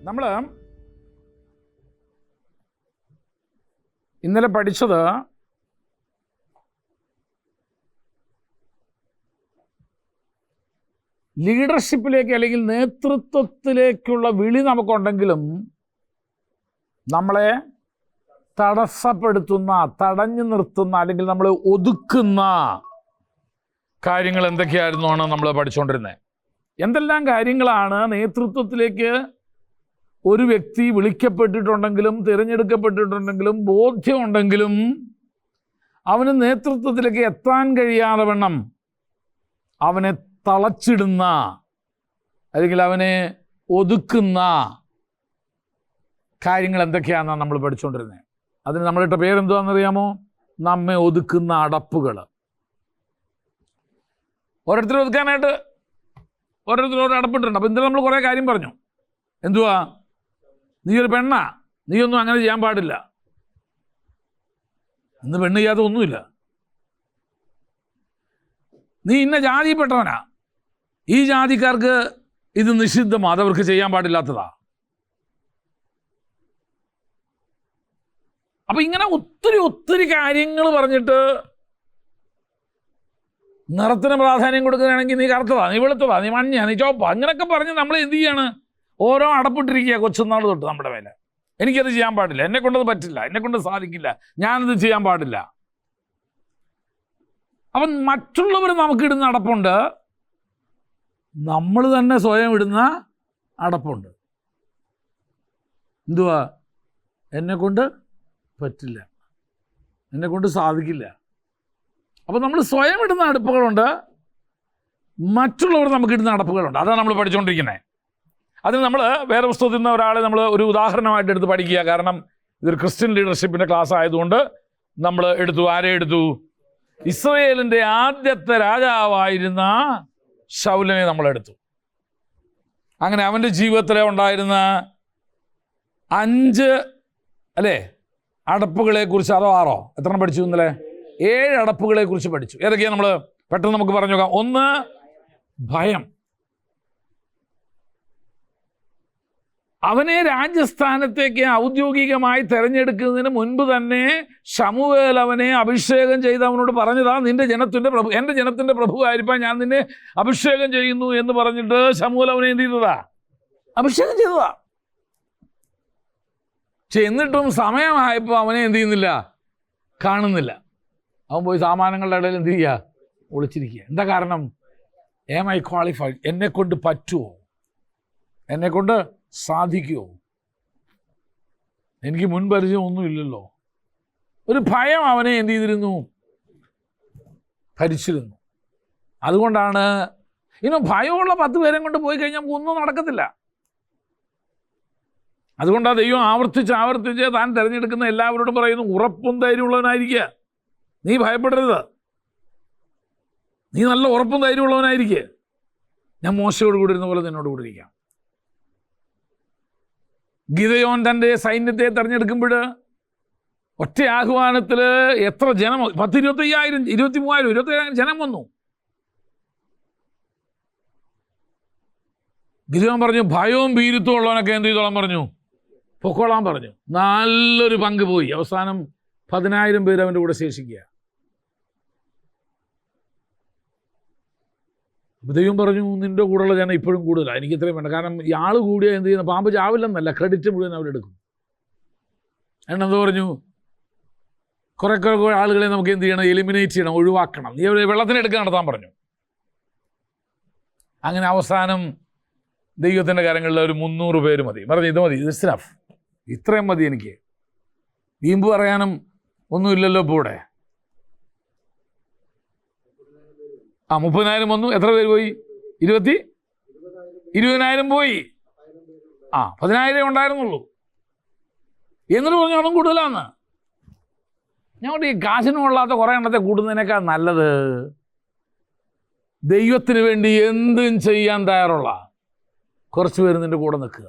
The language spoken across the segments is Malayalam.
നമ്മൾ ഇന്നലെ പഠിച്ചത് ലീഡർഷിപ്പിലേക്ക് അല്ലെങ്കിൽ നേതൃത്വത്തിലേക്കുള്ള വിളി നമുക്കുണ്ടെങ്കിലും നമ്മളെ തടസ്സപ്പെടുത്തുന്ന, തടഞ്ഞു നിർത്തുന്ന, അല്ലെങ്കിൽ നമ്മൾ ഒതുക്കുന്ന കാര്യങ്ങൾ എന്തൊക്കെയായിരുന്നാണ് നമ്മൾ പഠിച്ചുകൊണ്ടിരുന്നത്. എന്തെല്ലാം കാര്യങ്ങളാണ് നേതൃത്വത്തിലേക്ക് ഒരു വ്യക്തി വിളിക്കപ്പെട്ടിട്ടുണ്ടെങ്കിലും തിരഞ്ഞെടുക്കപ്പെട്ടിട്ടുണ്ടെങ്കിലും ബോധ്യമുണ്ടെങ്കിലും അവന് നേതൃത്വത്തിലേക്ക് എത്താൻ കഴിയാതെ വണ്ണം അവനെ തളച്ചിടുന്ന അല്ലെങ്കിൽ അവനെ ഒതുക്കുന്ന കാര്യങ്ങൾ എന്തൊക്കെയാണെന്നാണ് നമ്മൾ പഠിച്ചുകൊണ്ടിരുന്നത്. അതിന് നമ്മളിട്ട പേരെന്തുവാണെന്നറിയാമോ? നമ്മെ ഒതുക്കുന്ന അടപ്പുകൾ. ഓരോരുത്തരും ഒതുക്കാനായിട്ട് ഓരോരുത്തരും ഓരോ അടപ്പിട്ടുണ്ട്. അപ്പോൾ ഇന്നലെ നമ്മൾ കുറേ കാര്യം പറഞ്ഞു. എന്തുവാ? നീ ഒരു പെണ്ണാ, നീയൊന്നും അങ്ങനെ ചെയ്യാൻ പാടില്ല. ഇന്ന് പെണ്ണ് ചെയ്യാത്ത ഒന്നുമില്ല. നീ ഇന്ന ജാതിയിൽപ്പെട്ടവനാ, ഈ ജാതിക്കാർക്ക് ഇത് നിഷിദ്ധമാണ്, അതവർക്ക് ചെയ്യാൻ പാടില്ലാത്തതാ. അപ്പം ഇങ്ങനെ ഒത്തിരി കാര്യങ്ങൾ പറഞ്ഞിട്ട് നിറത്തിന് പ്രാധാന്യം കൊടുക്കുകയാണെങ്കിൽ നീ കറുത്തതാ, നീ വെളുത്തതാ, നീ മഞ്ഞ, നീ ചോപ്പാ, അങ്ങനെയൊക്കെ പറഞ്ഞ് നമ്മൾ എന്ത് ചെയ്യാണ്? ഓരോ അടപ്പിട്ടിരിക്കുക കൊച്ചുനാൾ തൊട്ട് നമ്മുടെ മേലെ. എനിക്കത് ചെയ്യാൻ പാടില്ല, എന്നെക്കൊണ്ടത് പറ്റില്ല, എന്നെക്കൊണ്ട് സാധിക്കില്ല, ഞാനത് ചെയ്യാൻ പാടില്ല. അപ്പം മറ്റുള്ളവർ നമുക്കിടുന്ന അടപ്പുണ്ട്, നമ്മൾ തന്നെ സ്വയം ഇടുന്ന അടപ്പുണ്ട്. എന്തുവാ? എന്നെക്കൊണ്ട് പറ്റില്ല, എന്നെക്കൊണ്ട് സാധിക്കില്ല. അപ്പം നമ്മൾ സ്വയം ഇടുന്ന അടപ്പുകളുണ്ട്, മറ്റുള്ളവർ നമുക്കിടുന്ന അടപ്പുകളുണ്ട്. അതാണ് നമ്മൾ പഠിച്ചുകൊണ്ടിരിക്കുന്നത്. അതിന് നമ്മൾ വേറെ പുസ്തകത്തിൽ നിന്ന് ഒരാളെ നമ്മൾ ഒരു ഉദാഹരണമായിട്ട് എടുത്ത് പഠിക്കുക. കാരണം ഇതൊരു ക്രിസ്ത്യൻ ലീഡർഷിപ്പിൻ്റെ ക്ലാസ് ആയതുകൊണ്ട് നമ്മൾ എടുത്തു. ആരെ എടുത്തു? ഇസ്രായേലിൻ്റെ ആദ്യത്തെ രാജാവായിരുന്ന ശൗലിനെ നമ്മളെടുത്തു. അങ്ങനെ അവൻ്റെ ജീവിതത്തിൽ ഉണ്ടായിരുന്ന 5 അടപ്പുകളെ കുറിച്ച്, അതോ 6 എത്ര പഠിച്ചു ഇന്നലെ? 7 അടപ്പുകളെ കുറിച്ച് പഠിച്ചു. ഏതൊക്കെയാണ് നമ്മൾ പെട്ടെന്ന് നമുക്ക് പറഞ്ഞു നോക്കാം. 1, ഭയം. അവനെ രാജ്യസ്ഥാനത്തേക്ക് ഔദ്യോഗികമായി തെരഞ്ഞെടുക്കുന്നതിന് മുൻപ് തന്നെ ശമൂവേൽ അവനെ അഭിഷേകം ചെയ്ത് അവനോട് പറഞ്ഞതാ, നിന്റെ ജനത്തിൻ്റെ പ്രഭു, എൻ്റെ ജനത്തിൻ്റെ പ്രഭുവായിരിക്കാൻ ഞാൻ നിന്നെ അഭിഷേകം ചെയ്യുന്നു എന്ന് പറഞ്ഞിട്ട് ശമൂവേൽ അവനെ എന്ത് ചെയ്തതാ? അഭിഷേകം ചെയ്തതാ. പക്ഷെ എന്നിട്ടും സമയമായപ്പോൾ അവനെ എന്ത് ചെയ്യുന്നില്ല? കാണുന്നില്ല. അവൻ പോയി സാമാനങ്ങളുടെ ഇടയിൽ എന്ത് ചെയ്യുക? ഒളിച്ചിരിക്കുക. എന്താ കാരണം? am I qualified? എന്നെക്കൊണ്ട് പറ്റുമോ? എന്നെക്കൊണ്ട് സാധിക്കുമോ? എനിക്ക് മുൻപരിചയം ഒന്നുമില്ലല്ലോ. ഒരു ഭയം അവനെ എന്ത് ചെയ്തിരുന്നു? ഭരിച്ചിരുന്നു. അതുകൊണ്ടാണ് ഇനി ഭയമുള്ള 10 പേരെ കൊണ്ട് പോയി കഴിഞ്ഞാൽ ഒന്നും നടക്കത്തില്ല. അതുകൊണ്ടാണ് ദൈവം ആവർത്തിച്ച് താൻ തിരഞ്ഞെടുക്കുന്ന എല്ലാവരോടും പറയുന്നു, ഉറപ്പും ധൈര്യമുള്ളവനായിരിക്കുക, നീ ഭയപ്പെടരുത്, നീ നല്ല ഉറപ്പും ധൈര്യമുള്ളവനായിരിക്കുക, ഞാൻ മോശയോട് കൂടി ഇരുന്ന പോലെ നിന്നോട് കൂടി ഇരിക്കാം. ഗിദെയോൻ തൻ്റെ സൈന്യത്തെ തിരഞ്ഞെടുക്കുമ്പോൾ ഒറ്റ ആഹ്വാനത്തിൽ എത്ര ജനം? 10, 25,000, 23,000, 27,000 ജനം വന്നു. ഗിദെയോൻ പറഞ്ഞു, ഭയവും ഭീരുത്വം ഉള്ളവനൊക്കെ എന്ത് ചെയ്തോളാൻ പറഞ്ഞു? പൊക്കോളാൻ പറഞ്ഞു. നല്ലൊരു പങ്ക് പോയി. അവസാനം 10,000 പേര് അവൻ്റെ കൂടെ ശേഷിക്കുക. ദൈവം പറഞ്ഞു, നിൻ്റെ കൂടെയുള്ള ജനം ഇപ്പോഴും കൂടുതലാണ്, എനിക്ക് ഇത്രയും വേണ്ട. കാരണം ഇയാൾ കൂടിയാൽ എന്ത് ചെയ്യുന്ന? പാമ്പ് ചാവില്ലെന്നല്ല, ക്രെഡിറ്റ് മുഴുവൻ അവരെടുക്കും. എന്നെന്ത് പറഞ്ഞു? കുറേ ആളുകളെ നമുക്ക് എന്ത് ചെയ്യണം? എലിമിനേറ്റ് ചെയ്യണം, ഒഴിവാക്കണം. നീ വെള്ളത്തിനെടുക്കാൻ നടത്താൻ പറഞ്ഞു. അങ്ങനെ അവസാനം ദൈവത്തിൻ്റെ കാര്യങ്ങളിൽ ഒരു 300 പേര് മതി. പറഞ്ഞു, ഇത് മതി, ഇത് സ്നഫ്, ഇത്രയും മതി എനിക്ക്. വീമ്പ് പറയാനും ഒന്നുമില്ലല്ലോ ഇപ്പോൾ ഇവിടെ. 30,000 വന്നു. എത്ര പേര് പോയി? 20,000 പോയി. 10,000 ഉണ്ടായിരുന്നുള്ളൂ. എന്നിട്ട് പറഞ്ഞു അതും കൂടുതലാന്ന്. ഞങ്ങളുടെ ഈ കാശിനും കൊള്ളാത്ത കുറേ എണ്ണത്തെ കൂടുന്നതിനേക്കാൾ നല്ലത് ദൈവത്തിന് വേണ്ടി എന്തും ചെയ്യാൻ തയ്യാറുള്ള കുറച്ച് പേര് നിൻ്റെ കൂടെ നിൽക്കുക.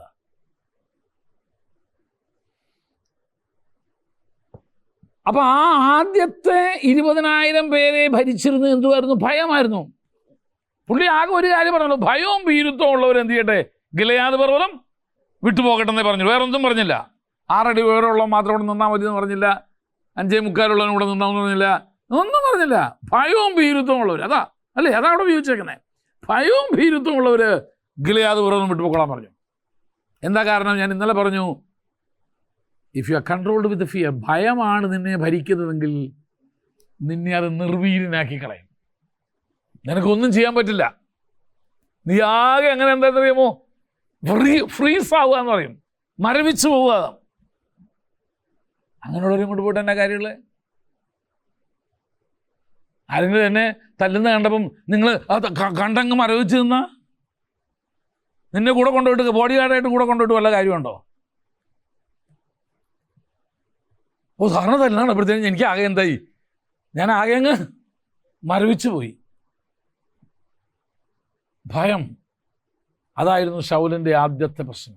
അപ്പം ആ ആദ്യത്തെ 20,000 പേരെ ഭരിച്ചിരുന്നത് എന്തുമായിരുന്നു? ഭയമായിരുന്നു. പുള്ളി ആകെ ഒരു കാര്യം പറഞ്ഞല്ലോ, ഭയവും ഭീരുത്വവും ഉള്ളവർ എന്ത് ചെയ്യട്ടെ, ഗിലെയാദ് പർവ്വതം വിട്ടുപോകട്ടെന്നേ പറഞ്ഞു. വേറൊന്നും പറഞ്ഞില്ല. 6 അടി ഉയരമുള്ള മാത്രം ഇവിടെ നിന്നാൽ മതി എന്ന് പറഞ്ഞില്ല. 5.75 ഇവിടെ നിന്നാന്ന് പറഞ്ഞില്ല. ഒന്നും പറഞ്ഞില്ല. ഭയവും ഭീരുത്വവും ഉള്ളവർ, അതാ അല്ലേ, അതാ അവിടെ ഉപയോഗിച്ചേക്കുന്നത്. ഭയവും ഭീരുത്വവും ഉള്ളവർ ഗിലെയാദ് പർവ്വതം വിട്ടുപോകാൻ പറഞ്ഞു. എന്താ കാരണം? ഞാൻ ഇന്നലെ പറഞ്ഞു, if you are controlled with fear, ഭയമാണ് നിന്നെ ഭരിക്കുന്നതെങ്കിൽ നിന്നെ അത് നിർവീര്യനാക്കി കളയും. നിനക്കൊന്നും ചെയ്യാൻ പറ്റില്ല. നീ ആകെ എങ്ങനെ എന്താ അറിയാമോ, ഫ്രീസ് ആവുക എന്ന് പറയും, മരവിച്ചു പോവുക. അങ്ങനെയുള്ളവരും കൊണ്ട് പോയിട്ട് എന്നാ കാര്യമുള്ളത്? ആരെങ്കിലും എന്നെ തല്ലുന്ന കണ്ടപ്പം നിങ്ങൾ കണ്ടങ്ങ് മരവിച്ച് നിന്നാ നിന്നെ കൂടെ കൊണ്ടുപോയിട്ട് ബോഡി ഗാർഡായിട്ട് കൂടെ കൊണ്ടുപോയിട്ട് വല്ല കാര്യമുണ്ടോ? സാറിന് തല്ലാണ് അപ്പോഴത്തേനും എനിക്ക് ആകെ എന്തായി, ഞാൻ ആകെ അങ്ങ് മരവിച്ചു പോയി. ഭയം, അതായിരുന്നു ശൗലിൻ്റെ ആദ്യത്തെ പ്രശ്നം.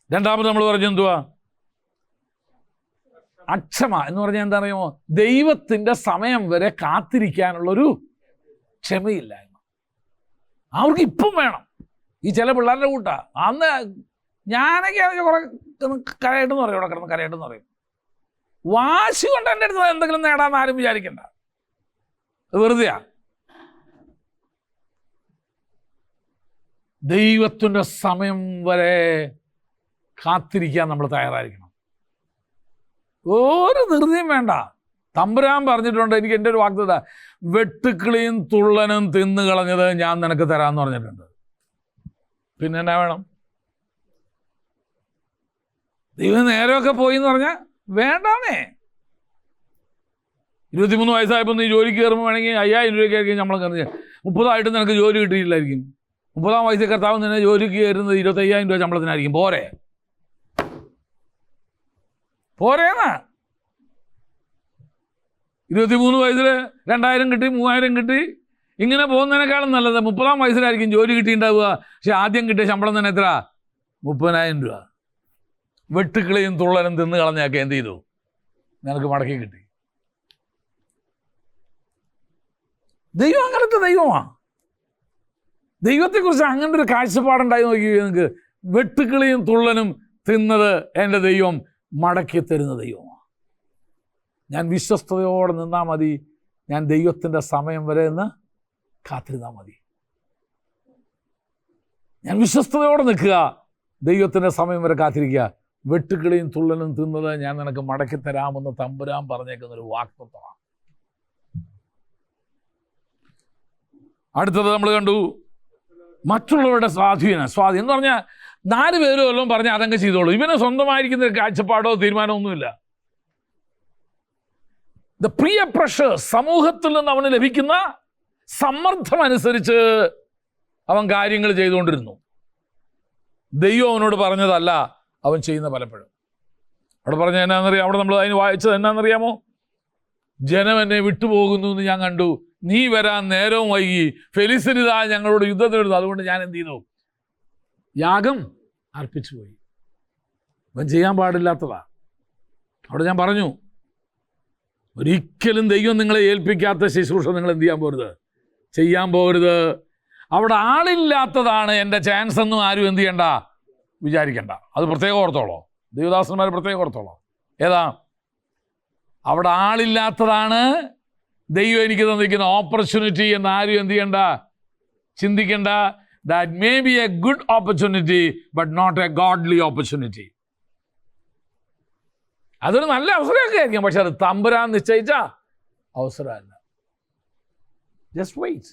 രണ്ടാമത് നമ്മൾ പറഞ്ഞു എന്തുവാ? അക്ഷമ എന്ന് പറഞ്ഞാൽ എന്താ അറിയുമോ? ദൈവത്തിൻ്റെ സമയം വരെ കാത്തിരിക്കാനുള്ളൊരു ക്ഷമയില്ലായ്മ. അവർക്ക് ഇപ്പം വേണം. ഈ ചില പിള്ളേരുടെ കൂട്ടാ. അന്ന് ഞാനൊക്കെ കുറെ കരയട്ടെന്ന് പറയും, ഇവിടെ കിടന്ന് കരയട്ടെന്ന് പറയും. വാശി കൊണ്ട് എൻ്റെ അടുത്ത് എന്തെങ്കിലും നേടാമെന്ന് ആരും വിചാരിക്കണ്ട, വെറുതെയാ. ദൈവത്തിൻ്റെ സമയം വരെ കാത്തിരിക്കാൻ നമ്മൾ തയ്യാറായിരിക്കണം. ഒരു ധൃതിയും വേണ്ട. തമ്പുരാൻ പറഞ്ഞിട്ടുണ്ട്, എനിക്ക് എൻ്റെ ഒരു വാഗ്ദത്ത, വെട്ടുക്കിളിയും തുള്ളനും തിന്നു കളഞ്ഞത് ഞാൻ നിനക്ക് തരാമെന്ന് പറഞ്ഞിട്ടുണ്ട്. പിന്നെ എന്നാ വേണം? ദൈവം നേരമൊക്കെ പോയി എന്ന് പറഞ്ഞാൽ വേണ്ടാന്നേ. 23 വയസ്സായപ്പോൾ നീ ജോലിക്ക് കയറുമ്പോൾ വേണമെങ്കിൽ 5,000 രൂപയ്ക്കായിരിക്കും ശമ്പളം കയറുന്നത്. 30 നിനക്ക് ജോലി കിട്ടിയില്ലായിരിക്കും. 30-ാം വയസ്സിൽ കർത്താവ് നിന്നെ ജോലിക്ക് കയറുന്നത് 25,000 രൂപ ശമ്പളത്തിനായിരിക്കും. പോരേന്നാ. 23 വയസ്സിൽ 2,000 കിട്ടി, 3,000 കിട്ടി, ഇങ്ങനെ പോകുന്നതിനേക്കാളും നല്ലത് 30-ാം വയസ്സിലായിരിക്കും ജോലി കിട്ടിയിട്ടുണ്ടാവുക. പക്ഷെ ആദ്യം കിട്ടിയ ശമ്പളം തന്നെ എത്ര? 30,000 രൂപ. വെട്ടുക്കിളിയും തുള്ളനും തിന്ന് കളഞ്ഞൊക്കെ എന്ത് ചെയ്തു? നിനക്ക് മടക്കി കിട്ടി. ദൈവം അങ്ങനത്തെ ദൈവമാണ്. ദൈവത്തെക്കുറിച്ച് അങ്ങനെ ഒരു കാഴ്ചപ്പാടുണ്ടായി നോക്കി നിങ്ങൾക്ക്. വെട്ടുക്കിളിയും തുള്ളനും തിന്നത് എൻ്റെ ദൈവം മടക്കി തരുന്ന ദൈവമാണ്. ഞാൻ വിശ്വസ്തയോടെ നിന്നാൽ മതി, ഞാൻ ദൈവത്തിൻ്റെ സമയം വരെ എന്ന് കാത്തിരുന്നാൽ മതി. ഞാൻ വിശ്വസ്തയോടെ നിൽക്കുക, ദൈവത്തിൻ്റെ സമയം വരെ കാത്തിരിക്കുക. വെട്ടുക്കിളിയും തുള്ളനും തിന്നത് ഞാൻ നിനക്ക് മടക്കി തരാമെന്ന് തമ്പുരാൻ പറഞ്ഞേക്കുന്നൊരു വാഗ്ദത്തമാണ്. അടുത്തത് നമ്മൾ കണ്ടു, മറ്റുള്ളവരുടെ സ്വാധീനം എന്ന് പറഞ്ഞാൽ 4 പേരും എല്ലാം പറഞ്ഞ് അതങ്ങ് ചെയ്തോളൂ. ഇവന് സ്വന്തമായിരിക്കുന്ന ഒരു കാഴ്ചപ്പാടോ തീരുമാനമോ ഒന്നുമില്ല. ദ പ്രിയ പ്രഷർ, സമൂഹത്തിൽ നിന്ന് അവന് ലഭിക്കുന്ന സമ്മർദ്ദം അനുസരിച്ച് അവൻ കാര്യങ്ങൾ ചെയ്തുകൊണ്ടിരുന്നു. ദൈവം അവനോട് പറഞ്ഞതല്ല അവൻ ചെയ്യുന്ന പലപ്പോഴും. അവിടെ പറഞ്ഞ എന്നാന്നറിയാം, അവിടെ നമ്മൾ അതിന് വായിച്ചത് എന്നാന്നറിയാമോ? ജനം എന്നെ വിട്ടുപോകുന്നു എന്ന് ഞാൻ കണ്ടു, നീ വരാൻ നേരവും വൈകി, ഫെലിസ്തീനിതാ ഞങ്ങളോട് യുദ്ധത്തിനെടുത്തു, അതുകൊണ്ട് ഞാൻ എന്ത് ചെയ്തു? യാഗം അർപ്പിച്ചു പോയി. അവൻ ചെയ്യാൻ പാടില്ലാത്തതാ. അവിടെ ഞാൻ പറഞ്ഞു, ഒരിക്കലും ദൈവം നിങ്ങളെ ഏൽപ്പിക്കാത്ത ശുശ്രൂഷ നിങ്ങൾ എന്ത് ചെയ്യാൻ പോകരുത്. അവിടെ ആളില്ലാത്തതാണ് എൻ്റെ ചാൻസ് എന്നും ആരും എന്ത് ചെയ്യണ്ട, വിചാരിക്കണ്ട. അത് പ്രത്യേകം ഓർത്തോളോ, ദൈവദാസന്മാർ പ്രത്യേകം ഓർത്തോളോ. ഏതാ? അവിടെ ആളില്ലാത്തതാണ് ദൈവം എനിക്ക് തന്നിരിക്കുന്ന ഓപ്പർച്യൂണിറ്റി എന്ന് ആരും എന്ത് ചെയ്യണ്ട, ചിന്തിക്കണ്ട. That may be a good opportunity but not a godly opportunity. അതൊരു നല്ല അവസരമൊക്കെ ആയിരിക്കും, പക്ഷെ അത് തമ്പുരാൻ നിശ്ചയിച്ച അവസരമല്ല. Just wait.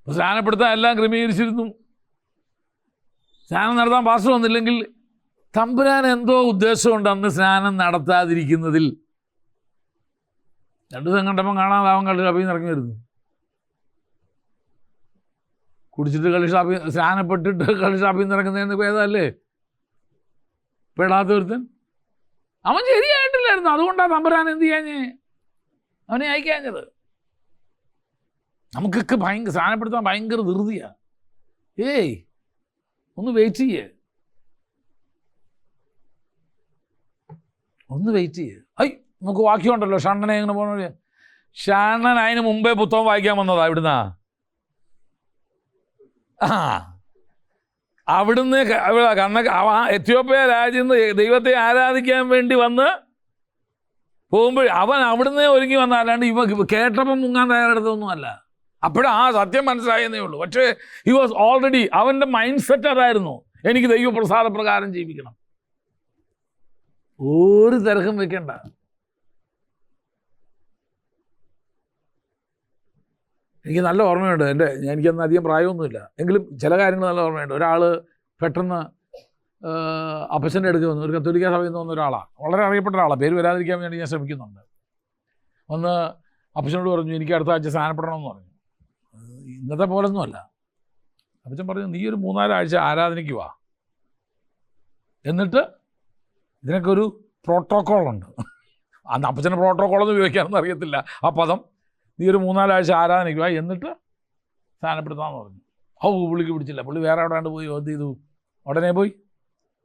സ്നാനപ്പെടുത്താൻ എല്ലാം ക്രമീകരിച്ചിരുന്നു. സ്നാനം നടത്താൻ പാസ്റ്റർ വന്നില്ലെങ്കിൽ തമ്പുരാൻ എന്തോ ഉദ്ദേശമുണ്ട് അന്ന് സ്നാനം നടത്താതിരിക്കുന്നതിൽ. 2 ദിവസം കണ്ടപ്പം കാണാൻ അവൻ കള്ളി ഷാപ്പിൽ നിന്ന് ഇറങ്ങി വരുന്നു. കുടിച്ചിട്ട് സ്നാനപ്പെട്ടിട്ട് കള്ളി ഷാപ്പിൽ നിന്ന് ഇറങ്ങുന്നതെന്ന് പേദല്ലേ പെടാത്ത ഒരുത്തൻ. അവൻ ശരിയായിട്ടില്ലായിരുന്നു, അതുകൊണ്ടാണ് തമ്പുരാൻ എന്ത് ചെയ്യാഞ്ഞേ, അവനെ അയക്കാഞ്ഞത്. നമുക്കൊക്കെ സ്നാനപ്പെടുത്താൻ ഭയങ്കര ധൃതിയാ. ഒന്ന് വെയിറ്റ് ചെയ്യേ, ഒന്ന് വെയിറ്റ് ചെയ്യേ. നമുക്ക് വാക്യമുണ്ടല്ലോ, ഷണ്ണനെ എങ്ങനെ പോകണ. ഷണ്ണൻ അതിന് മുമ്പേ പുസ്തകം വായിക്കാൻ വന്നതാ ഇവിടുന്ന്. അവിടുന്ന് എത്യോപ്യ രാജ്യം ദൈവത്തെ ആരാധിക്കാൻ വേണ്ടി വന്ന് പോകുമ്പോൾ അവൻ അവിടുന്ന് ഒരുങ്ങി വന്ന, അല്ലാണ്ട് ഇവ കേട്ടപ്പം മുങ്ങാൻ തയ്യാറെടുത്തൊന്നും അല്ല. അപ്പോഴും സത്യം മനസ്സിലായെന്നേ ഉള്ളൂ. പക്ഷേ ഹി വാസ് ഓൾറെഡി, അവൻ്റെ മൈൻഡ് സെറ്റ് അതായിരുന്നു, എനിക്ക് ദൈവപ്രസാദപ്രകാരം ജീവിക്കണം. ഒരു തിരക്കും വെക്കണ്ട. എനിക്ക് നല്ല ഓർമ്മയുണ്ട്. എനിക്കൊന്നും അധികം പ്രായമൊന്നുമില്ല, എങ്കിലും ചില കാര്യങ്ങൾ നല്ല ഓർമ്മയുണ്ട്. ഒരാൾ പെട്ടെന്ന് അപ്പച്ചൻ്റെ അടുത്ത് വന്നു. ഒരു കത്തോലിക്ക സഭയിൽ നിന്ന് വന്ന ഒരാളാണ്, വളരെ അറിയപ്പെട്ട ഒരാളാണ്, പേര് വരാതിരിക്കാൻ വേണ്ടി ഞാൻ ശ്രമിക്കുന്നുണ്ട്. ഒന്ന് അപ്പച്ചനോട് പറഞ്ഞു, എനിക്ക് അടുത്ത ആഴ്ച സ്നാനപ്പെടണമെന്ന് പറഞ്ഞു. ഇന്നത്തെ പോലൊന്നുമല്ല. അപ്പച്ചൻ പറഞ്ഞു, നീ ഒരു 3-4 ആഴ്ച ആരാധനയ്ക്ക് വാ, എന്നിട്ട് ഇതിനൊക്കെ ഒരു പ്രോട്ടോക്കോളുണ്ട്. അന്ന് അപ്പച്ചന് പ്രോട്ടോക്കോളൊന്നും ഉപയോഗിക്കാനൊന്നും അറിയത്തില്ല ആ പദം. നീ ഒരു 3-4 ആഴ്ച ആരാധനയ്ക്ക് വാ, എന്നിട്ട് സ്നാനപ്പെടുത്താമെന്ന് പറഞ്ഞു. പുള്ളിക്ക് പിടിച്ചില്ല. പുള്ളി വേറെ എവിടെയാണ്ട് പോയി എന്ത് ചെയ്തു, ഉടനെ പോയി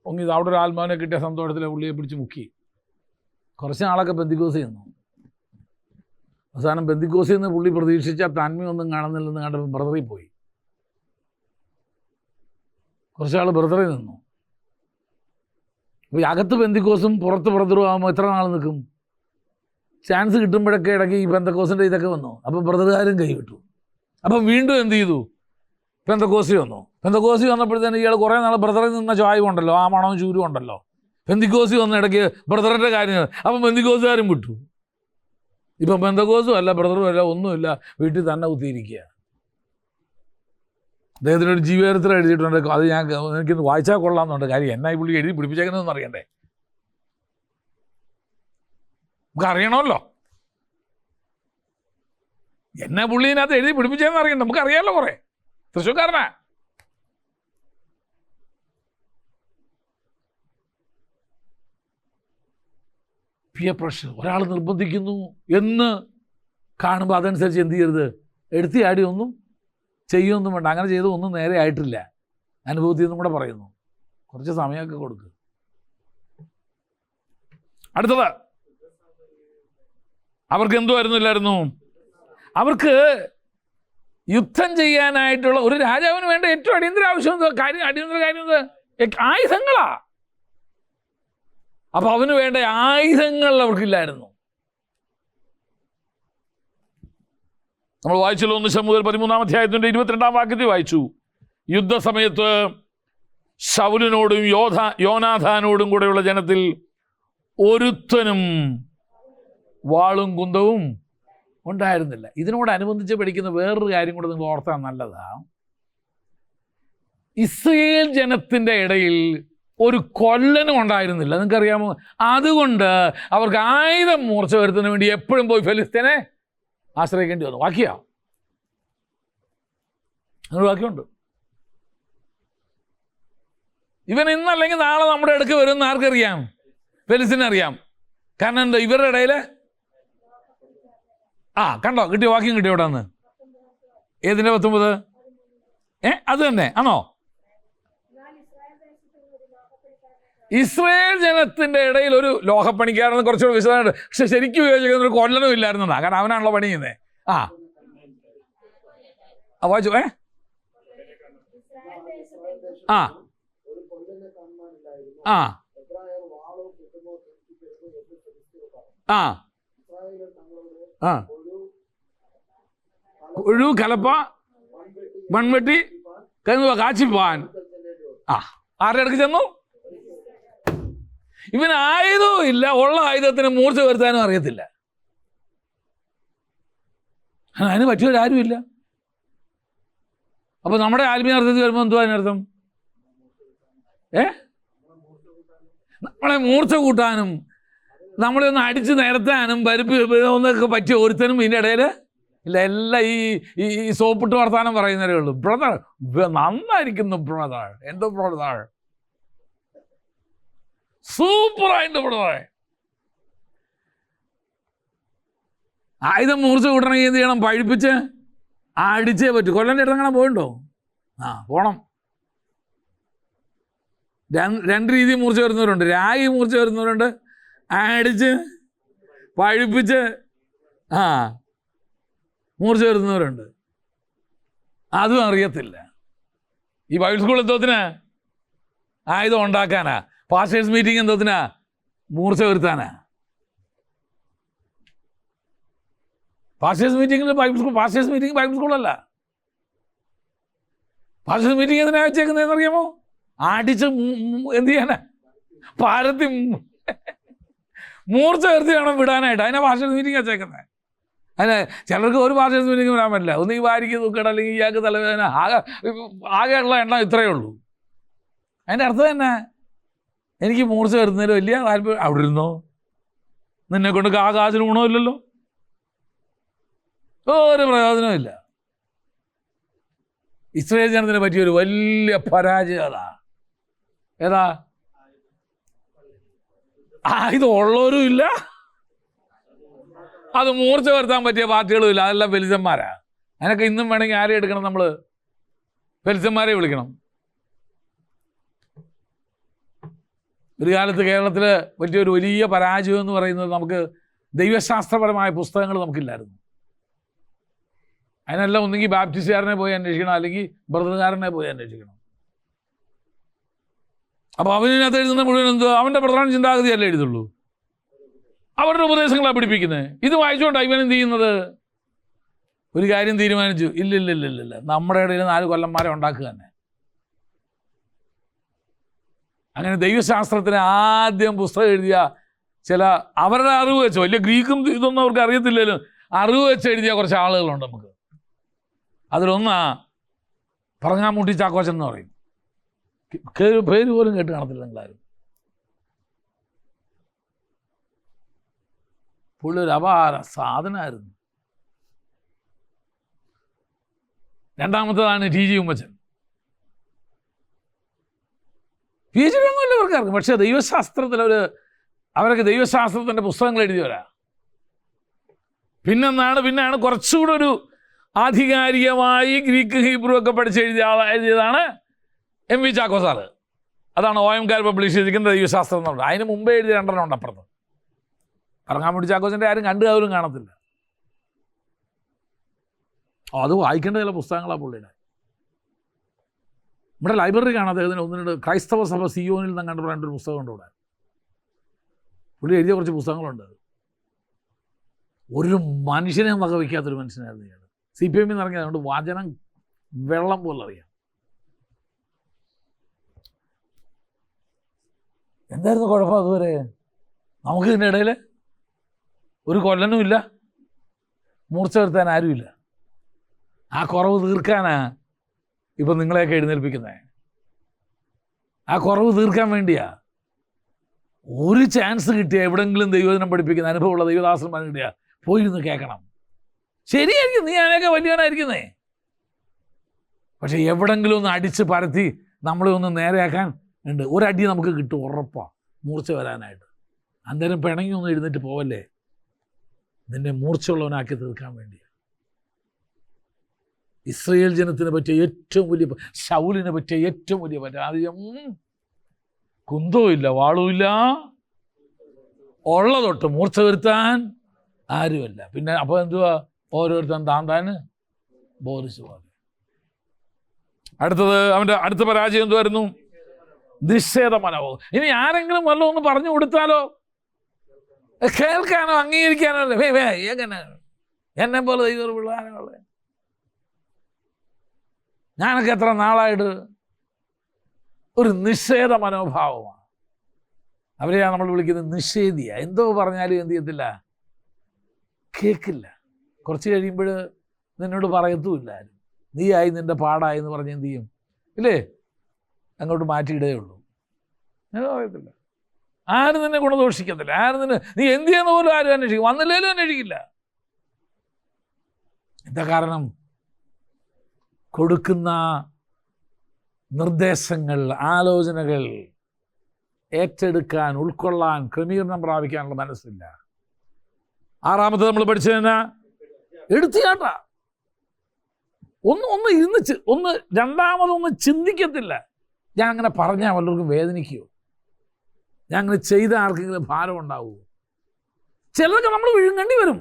പൊങ്ങി. അവിടെ ഒരു ആത്മാവിനെ കിട്ടിയ സന്തോഷത്തിൽ പുള്ളിയെ പിടിച്ച് മുക്കി. കുറച്ച് നാളൊക്കെ പെന്തിക്കോസ് ചെയ്യുന്നു. അവസാനം പെന്തിക്കോസിൽ നിന്ന് പുള്ളി പ്രതീക്ഷിച്ച തന്മയൊന്നും കാണുന്നില്ലെന്ന് കണ്ടപ്പോൾ ബ്രദറിൽ പോയി. കുറച്ചാൾ ബ്രദറിൽ നിന്നു. അപ്പോൾ അകത്ത് പെന്തിക്കോസും പുറത്ത് ബ്രദറും ആകുമ്പോൾ എത്ര നാൾ നിൽക്കും? ചാൻസ് കിട്ടുമ്പോഴൊക്കെ ഇടയ്ക്ക് ഈ പെന്തക്കോസിൻ്റെ ഇതൊക്കെ വന്നു. അപ്പം ബ്രദറുകാരും കൈവിട്ടു. അപ്പം വീണ്ടും എന്ത് ചെയ്തു, പെന്തക്കോസി വന്നു. പെന്തക്കോസി വന്നപ്പോഴത്തേന് ഇയാൾ കുറേ നാൾ ബ്രദറിൽ നിന്ന ചായവും ഉണ്ടല്ലോ, ആ മണവും ചൂരും ഉണ്ടല്ലോ. പെന്തിക്കോസി വന്ന ഇടയ്ക്ക് ബ്രദറിൻ്റെ കാര്യങ്ങൾ. അപ്പം പെന്തിക്കോസുകാരും വിട്ടു. ഇപ്പം പെന്തക്കോസും അല്ല, ബ്രദറും അല്ല, ഒന്നുമില്ല, വീട്ടിൽ തന്നെ കുത്തിയിരിക്കുക. അദ്ദേഹത്തിനൊരു ജീവചരിത്രം എഴുതിയിട്ടുണ്ട്. അത് എനിക്കൊന്ന് വായിച്ചാൽ കൊള്ളാമെന്നുണ്ട്. കാര്യം എന്നായി പുള്ളി എഴുതി പിടിപ്പിച്ചേക്കുന്നതെന്ന് അറിയണ്ടേ, നമുക്ക് അറിയണമല്ലോ. എന്നെ പുള്ളീനകത്ത് എഴുതി പിടിപ്പിച്ചതെന്ന് അറിയണ്ട, നമുക്കറിയാമല്ലോ. കുറേ തൃശ്ശൂർക്കാരനാ. പിയർ പ്രഷർ, ഒരാൾ നിർബന്ധിക്കുന്നു എന്ന് കാണുമ്പോൾ അതനുസരിച്ച് എന്ത് ചെയ്യരുത്, എടുത്തിയാടി ഒന്നും ചെയ്യുമൊന്നും വേണ്ട. അങ്ങനെ ചെയ്ത് ഒന്നും നേരെ ആയിട്ടില്ല, അനുഭവത്തിൽ നിന്നും കൂടെ പറയുന്നു. കുറച്ച് സമയമൊക്കെ കൊടുക്കുക. അടുത്തത്, അവർക്ക് എന്തുമായിരുന്നില്ലായിരുന്നു? അവർക്ക് യുദ്ധം ചെയ്യാനായിട്ടുള്ള ഒരു രാജാവിന് വേണ്ട ഏറ്റവും അടിയന്തര ആവശ്യം അടിയന്തര കാര്യം ആയുധങ്ങളാ. അപ്പൊ അവന് വേണ്ട ആയുധങ്ങൾ അവർക്കില്ലായിരുന്നു. നമ്മൾ വായിച്ചല്ലോ, 1 ശമൂവേൽ 13-ാം അധ്യായത്തിന്റെ 22-ാം വാക്യത്തിൽ വായിച്ചു. യുദ്ധസമയത്ത് ശൗലിനോടും യോനാഥാനോടും കൂടെയുള്ള ജനത്തിൽ ഒരുത്തനും വാളും കുന്തവും ഉണ്ടായിരുന്നില്ല. ഇതിനോടനുബന്ധിച്ച് പഠിക്കുന്ന വേറൊരു കാര്യം കൂടെ നിങ്ങൾ ഓർത്താൽ നല്ലതാണ്. ഇസ്രയേൽ ജനത്തിൻ്റെ ഇടയിൽ ഒരു കൊല്ലനും ഉണ്ടായിരുന്നില്ല, നിങ്ങൾക്കറിയാമോ? അതുകൊണ്ട് അവർക്ക് ആയുധം മൂർച്ച വരുത്തുന്നതിന് വേണ്ടി എപ്പോഴും പോയി ഫെലിസ്തീനെ ആശ്രയിക്കേണ്ടി വന്നു. വാക്യമുണ്ട്. ഇവൻ ഇന്നല്ലെങ്കിൽ നാളെ നമ്മുടെ അടുക്ക് വരുമെന്ന് ആർക്കറിയാം? ഫെലിസ്തീനെ അറിയാം. കാരണം എന്താ, ഇവരുടെ ഇടയിൽ കണ്ടോ, കിട്ടിയ വാക്യം കിട്ടിയ ഇവിടെ നിന്ന്. ഏതിൻ്റെ 19? അത് തന്നെ ആണോ? ഇസ്രായേൽ ജനത്തിന്റെ ഇടയിൽ ഒരു ലോഹപ്പണിക്കാരെന്ന് കുറച്ചുകൂടെ വിശദമായിട്ട്, പക്ഷെ ശരിക്കും ഉപയോഗിക്കുന്ന ഒരു കൊല്ലനും ഇല്ലായിരുന്നതാ. കാരണം അവനാണല്ലോ പണി ചെയ്യുന്നത്. വായിച്ചു. ഒരു കലപ്പ മൺവെട്ടി കാച്ചിപ്പാൻ ആരുടെ അടുക്ക് ചെന്നു? ഇവന് ആയുധവും ഇല്ല, ഉള്ള ആയുധത്തിന് മൂർച്ച വരുത്താനും അറിയത്തില്ല. അതിന് പറ്റിയൊരാരും ഇല്ല. അപ്പൊ നമ്മുടെ ആത്മീയ അർത്ഥത്തിൽ വരുമ്പോൾ എന്തുവാ അതിനർത്ഥം? നമ്മളെ മൂർച്ച കൂട്ടാനും നമ്മളെ ഒന്ന് അടിച്ച് നിരത്താനും പരിപ്പ് ഒന്നൊക്കെ പറ്റിയ ഒരുത്തനും ഇതിൻ്റെ ഇടയിൽ ഇല്ല. എല്ലാം ഈ സോപ്പിട്ട് വർത്താനം പറയുന്നവരേ ഉള്ളൂ. ബ്രദർ നന്നായിരിക്കുന്നു, ബ്രദർ എന്തോ ബ്രദർ സൂപ്പറായിട്ട് ബ്രദർ. ആയുധം മൂർച്ച കൂട്ടണമെങ്കിൽ എന്ത് ചെയ്യണം? പഴിപ്പിച്ച് അടിച്ചേ പറ്റൂ. കൊല്ലൻ്റെ ഇടങ്ങനെ പോയിണ്ടോ? പോണം. രണ്ട് രീതിയിൽ മൂർച്ച വരുന്നവരുണ്ട്. രാഗി മൂർച്ച വരുന്നവരുണ്ട്, അടിച്ച് പഴുപ്പിച്ച് മൂർച്ച വരുന്നവരുണ്ട്. അതും അറിയത്തില്ല. ഈ ബൈബിൾ സ്കൂൾ എന്തോത്തിനാ? ആയുധം ഉണ്ടാക്കാനാ. പാസ്റ്റേഴ്സ് മീറ്റിംഗ് എന്തോത്തിനാ? മൂർച്ച വരുത്താനാ. പാസ്റ്റേഴ്സ് മീറ്റിംഗിൽ Bible school, pastors meeting Bible സ്കൂളല്ല. പാസ്റ്റേഴ്സ് മീറ്റിംഗ് എന്തിനാ വെച്ചേക്കുന്നതെന്ന് അറിയാമോ? അടിച്ച് എന്ത് ചെയ്യാനാ? പാരത്തി മൂർച്ച വരുത്തി വേണം വിടാനായിട്ട്. അതിനാ പാസ്റ്റേഴ്സ് മീറ്റിംഗ് വെച്ചേക്കുന്നത്. അതിന് ചിലർക്ക് ഒരു പാസ്റ്റേഴ്സ് മീറ്റിംഗ് വരാൻ പറ്റില്ല. ഒന്ന് ഈ വാരിക്ക് തൂക്കട, അല്ലെങ്കിൽ ഇയാൾക്ക് തലവേദന, ആകെയുള്ള എണ്ണം ഇത്രയേ ഉള്ളൂ. അതിൻ്റെ അർത്ഥം തന്നെ എനിക്ക് മൂർച്ച വരുന്നതിൽ വലിയ താല്പര്യം. അവിടെ ഇരുന്നോ, നിന്നെ കൊണ്ട് കാശിന് ഗുണമില്ലല്ലോ, ഒരു പ്രയോജനവും ഇല്ല. ഇസ്രായേൽ ജനത്തിനെ പറ്റിയൊരു വലിയ പരാജയം അതാ. ഏതാ? ഇത് ഉള്ളവരും ഇല്ല, അത് മൂർച്ച വരുത്താൻ പറ്റിയ പാർട്ടികളും ഇല്ല. അതെല്ലാം ഫെലിസന്മാരാ. അതിനൊക്കെ ഇന്നും വേണമെങ്കിൽ ആരെ എടുക്കണം? നമ്മൾ ഫെലിസന്മാരെ വിളിക്കണം. ഒരു കാലത്ത് കേരളത്തിൽ പറ്റിയൊരു വലിയ പരാജയം എന്ന് പറയുന്നത് നമുക്ക് ദൈവശാസ്ത്രപരമായ പുസ്തകങ്ങൾ നമുക്കില്ലായിരുന്നു. അതിനെല്ലാം ഒന്നെങ്കിൽ ബാപ്റ്റിസ്റ്റുകാരനെ പോയി അന്വേഷിക്കണം, അല്ലെങ്കിൽ ബ്രദറുകാരനെ പോയി അന്വേഷിക്കണം. അപ്പോൾ അവനകത്ത് എഴുതുന്ന മുഴുവൻ എന്തോ അവൻ്റെ പ്രധാന ചിന്താഗതിയല്ലേ എഴുതുള്ളൂ, അവരുടെ ഉപദേശങ്ങളാണ് പഠിപ്പിക്കുന്നത്. ഇത് വായിച്ചുകൊണ്ടാണ് ഇവൻ എന്ത് ചെയ്യുന്നത്? ഒരു കാര്യം തീരുമാനിച്ചു, ഇല്ലില്ലില്ലില്ല, നമ്മുടെ ഇടയിൽ 4 കൊല്ലന്മാരെ ഉണ്ടാക്കുക തന്നെ. അങ്ങനെ ദൈവശാസ്ത്രത്തിന് ആദ്യം പുസ്തകം എഴുതിയ ചില അവരുടെ അറിവ് വെച്ചോ, വലിയ ഗ്രീക്കും ഇതൊന്നും അവർക്ക് അറിയത്തില്ലല്ലോ, അറിവ് വെച്ച് എഴുതിയ കുറച്ച് ആളുകളുണ്ട് നമുക്ക്. അതിലൊന്നാ പറങ്ങാമൂട്ടി ചാക്കോച്ചൻ എന്ന് പറയും. പേര് പോലും കേട്ട് കാണത്തില്ല നിങ്ങളാരും. പുള്ളി ഒരു അപാര സാധനമായിരുന്നു. രണ്ടാമത്തേതാണ് T G Ummachan. P H D ഒന്നുമില്ല അവർക്കാർക്കും, പക്ഷേ ദൈവശാസ്ത്രത്തിൽ അവരൊക്കെ ദൈവശാസ്ത്രത്തിൻ്റെ പുസ്തകങ്ങൾ എഴുതിയവരാ. പിന്നെയാണ് കുറച്ചുകൂടെ ഒരു ആധികാരികമായി ഗ്രീക്ക് ഹീബ്രു ഒക്കെ എഴുതിയതാണ് എം വി ചാക്കോ സാറ്. അതാണ് OMകാർ പബ്ലിഷ് ചെയ്തിരിക്കുന്ന ദൈവശാസ്ത്രം എന്നുള്ളത്. അതിന് മുമ്പേ എഴുതിയ 2 ഉണ്ട് അപ്പുറത്ത്. പറങ്ങാമൂടി ചാക്കോച്ചൻ്റെ ആരും കണ്ടുപോലും കാണത്തില്ല. അത് വായിക്കേണ്ട ചില പുസ്തകങ്ങളാണ് പുള്ളിയുടെ. നമ്മുടെ ലൈബ്രറി കാണാം അദ്ദേഹത്തിന് 1-2 ക്രൈസ്തവ സഭ സിയോനിൽ നിന്ന് കണ്ടു പറയേണ്ട ഒരു പുസ്തകമുണ്ട് ഇവിടെ. പുള്ളി എഴുതിയ കുറച്ച് പുസ്തകങ്ങളുണ്ട്. ഒരു മനുഷ്യനെ വകവയ്ക്കാത്തൊരു മനുഷ്യനായിരുന്നു ഇയാൾ. CPM ഇറങ്ങിയത് അതുകൊണ്ട് വചനം വെള്ളം പോലെ അറിയാം. എന്തായിരുന്നു കുഴപ്പം അതുവരെ? നമുക്ക് ഇതിൻ്റെ ഇടയിൽ ഒരു കൊല്ലനുമില്ല, മൂർച്ച വരുത്താൻ ആരുമില്ല. ആ കുറവ് തീർക്കാനാ ഇപ്പം നിങ്ങളെയൊക്കെ എഴുന്നേൽപ്പിക്കുന്നത്. ആ കുറവ് തീർക്കാൻ വേണ്ടിയാ. ഒരു ചാൻസ് കിട്ടിയാൽ എവിടെയെങ്കിലും ദൈവദിനം പഠിപ്പിക്കുന്ന അനുഭവമുള്ള ദൈവദാസന്മാർ കിട്ടിയാൽ പോയിരുന്ന് കേൾക്കണം. ശരിയായിരിക്കും, നീ അതിനൊക്കെ വലിയവനായിരിക്കുന്നേ. പക്ഷെ എവിടെങ്കിലും ഒന്ന് അടിച്ച് പരത്തി നമ്മളെ ഒന്ന് നേരെയാക്കാൻ ഉണ്ട്. ഒരടി നമുക്ക് കിട്ടും ഉറപ്പാണ് മൂർച്ച വരാനായിട്ട്. അന്നേരം പിണങ്ങി ഒന്ന് എഴുന്നേറ്റ് പോവല്ലേ, നിന്നെ മൂർച്ചയുള്ളവനാക്കി തീർക്കാൻ വേണ്ടിയാണ്. ഇസ്രായേൽ ജനത്തിന് പറ്റിയ ഏറ്റവും വലിയ, ശൗലിനെ പറ്റിയ ഏറ്റവും വലിയ പരാജയം, കുന്തവുമില്ല വാളുമില്ല, ഉള്ളതൊട്ട് മൂർച്ച വരുത്താൻ ആരുമല്ല. പിന്നെ അപ്പോൾ എന്തുവാ, ഓരോരുത്തൻ താൻ ബോധിച്ചു പോലെ. അവൻ്റെ അടുത്ത പരാജയം എന്തുവായിരുന്നു? നിഷേധ മനോഭാവം. ഇനി ആരെങ്കിലും വല്ലതും ഒന്ന് പറഞ്ഞു കൊടുത്താലോ, കേൾക്കാനോ അംഗീകരിക്കാനോ എങ്ങനെ എന്നെ പോലെ ദൈവം പിള്ളേരുള്ള ഞാനൊക്കെ എത്ര നാളായിട്ട് ഒരു നിഷേധ മനോഭാവമാണ്. അവരെയാണ് നമ്മൾ വിളിക്കുന്നത് നിഷേധിയ. എന്തോ പറഞ്ഞാലും എന്ത് ചെയ്യത്തില്ല, കേൾക്കില്ല. കുറച്ച് കഴിയുമ്പോൾ നിന്നോട് പറയത്തുമില്ല ആരും. നീയായി നിൻ്റെ പാടായി എന്ന് പറഞ്ഞ് എന്ത് ചെയ്യും, ഇല്ലേ, അങ്ങോട്ട് മാറ്റിയിടേ ഉള്ളൂ. ഞാൻ പറയത്തില്ല. ആരും നിന്നെ ഗുണദോഷിക്കത്തില്ല. നീ എന്ത് ചെയ്യുന്ന പോലും ആരും അന്വേഷിക്കും, വന്നില്ലേലും അന്വേഷിക്കില്ല. എന്താ കാരണം? കൊടുക്കുന്ന നിർദ്ദേശങ്ങൾ, ആലോചനകൾ ഏറ്റെടുക്കാൻ, ഉൾക്കൊള്ളാൻ, ക്രമീകരണം പ്രാപിക്കാനുള്ള മനസ്സില്ല. 6ാമത്തെ നമ്മൾ പഠിച്ചതിനാ എടുത്തിയാട്ട. ഒന്ന് ഇരുന്ന് രണ്ടാമതൊന്നും ചിന്തിക്കത്തില്ല. ഞാൻ അങ്ങനെ പറഞ്ഞാൽ വല്ലവർക്കും വേദനിക്കുമോ, ഞാൻ അങ്ങനെ ചെയ്ത ആർക്കെങ്കിലും ഭാരം ഉണ്ടാവുമോ? ചിലതൊക്കെ നമ്മൾ വിഴുങ്ങേണ്ടി വരും,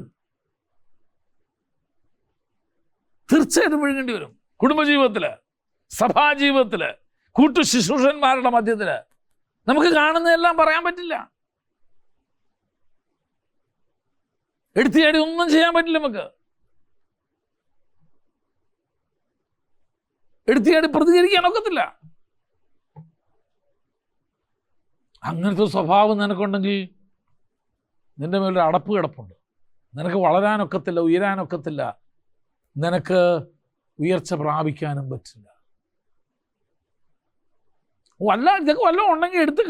തീർച്ചയായിട്ടും വിഴുങ്ങേണ്ടി വരും. കുടുംബജീവിതത്തില്, സഭാജീവിതത്തില്, കൂട്ടു ശുശ്രൂഷന്മാരുടെ മധ്യത്തില് നമുക്ക് കാണുന്നതെല്ലാം പറയാൻ പറ്റില്ല. എടുത്തിയാടി ഒന്നും ചെയ്യാൻ പറ്റില്ല. നമുക്ക് എടുത്തിയാടി പ്രതികരിക്കാൻ ഒക്കത്തില്ല. അങ്ങനത്തെ സ്വഭാവം നിനക്കുണ്ടെങ്കിൽ നിന്റെ മേലൊരു അടപ്പ് കിടപ്പുണ്ട്. നിനക്ക് വളരാനൊക്കത്തില്ല, ഉയരാനൊക്കത്തില്ല, നിനക്ക് ഉയർച്ച പ്രാപിക്കാനും പറ്റില്ല. ഇതൊക്കെ വല്ലതും ഉണ്ടെങ്കിൽ എടുത്ത്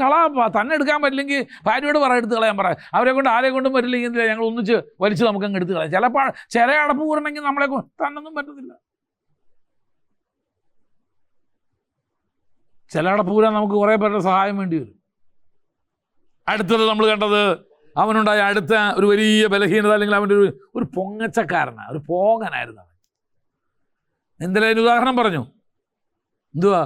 തന്നെ എടുക്കാൻ പറ്റില്ലെങ്കിൽ ഭാര്യയോട് എടുത്ത് കളയാൻ പറ. അവരെ കൊണ്ട് ആരെ കൊണ്ടും പറ്റില്ലെങ്കിൽ ഞങ്ങൾ ഒന്നിച്ച് വലിച്ച് നമുക്കങ്ങ് എടുത്ത് കളയാം. ചില അടപ്പ് കൂടണമെങ്കിൽ നമ്മളെ തന്നൊന്നും പറ്റത്തില്ല. ചില അടപ്പ് കൂടാൻ നമുക്ക് കുറേ പേരുടെ സഹായം വേണ്ടി വരും. അടുത്തത് നമ്മൾ കണ്ടത്, അവനുണ്ടായ അടുത്ത ഒരു വലിയ ബലഹീനത, അല്ലെങ്കിൽ അവൻ്റെ ഒരു പൊങ്ങച്ചക്കാരനാണ്, ഒരു പോങ്ങനായിരുന്നു അവൻ. എന്തെങ്കിലും ഉദാഹരണം പറഞ്ഞു. എന്തുവാ?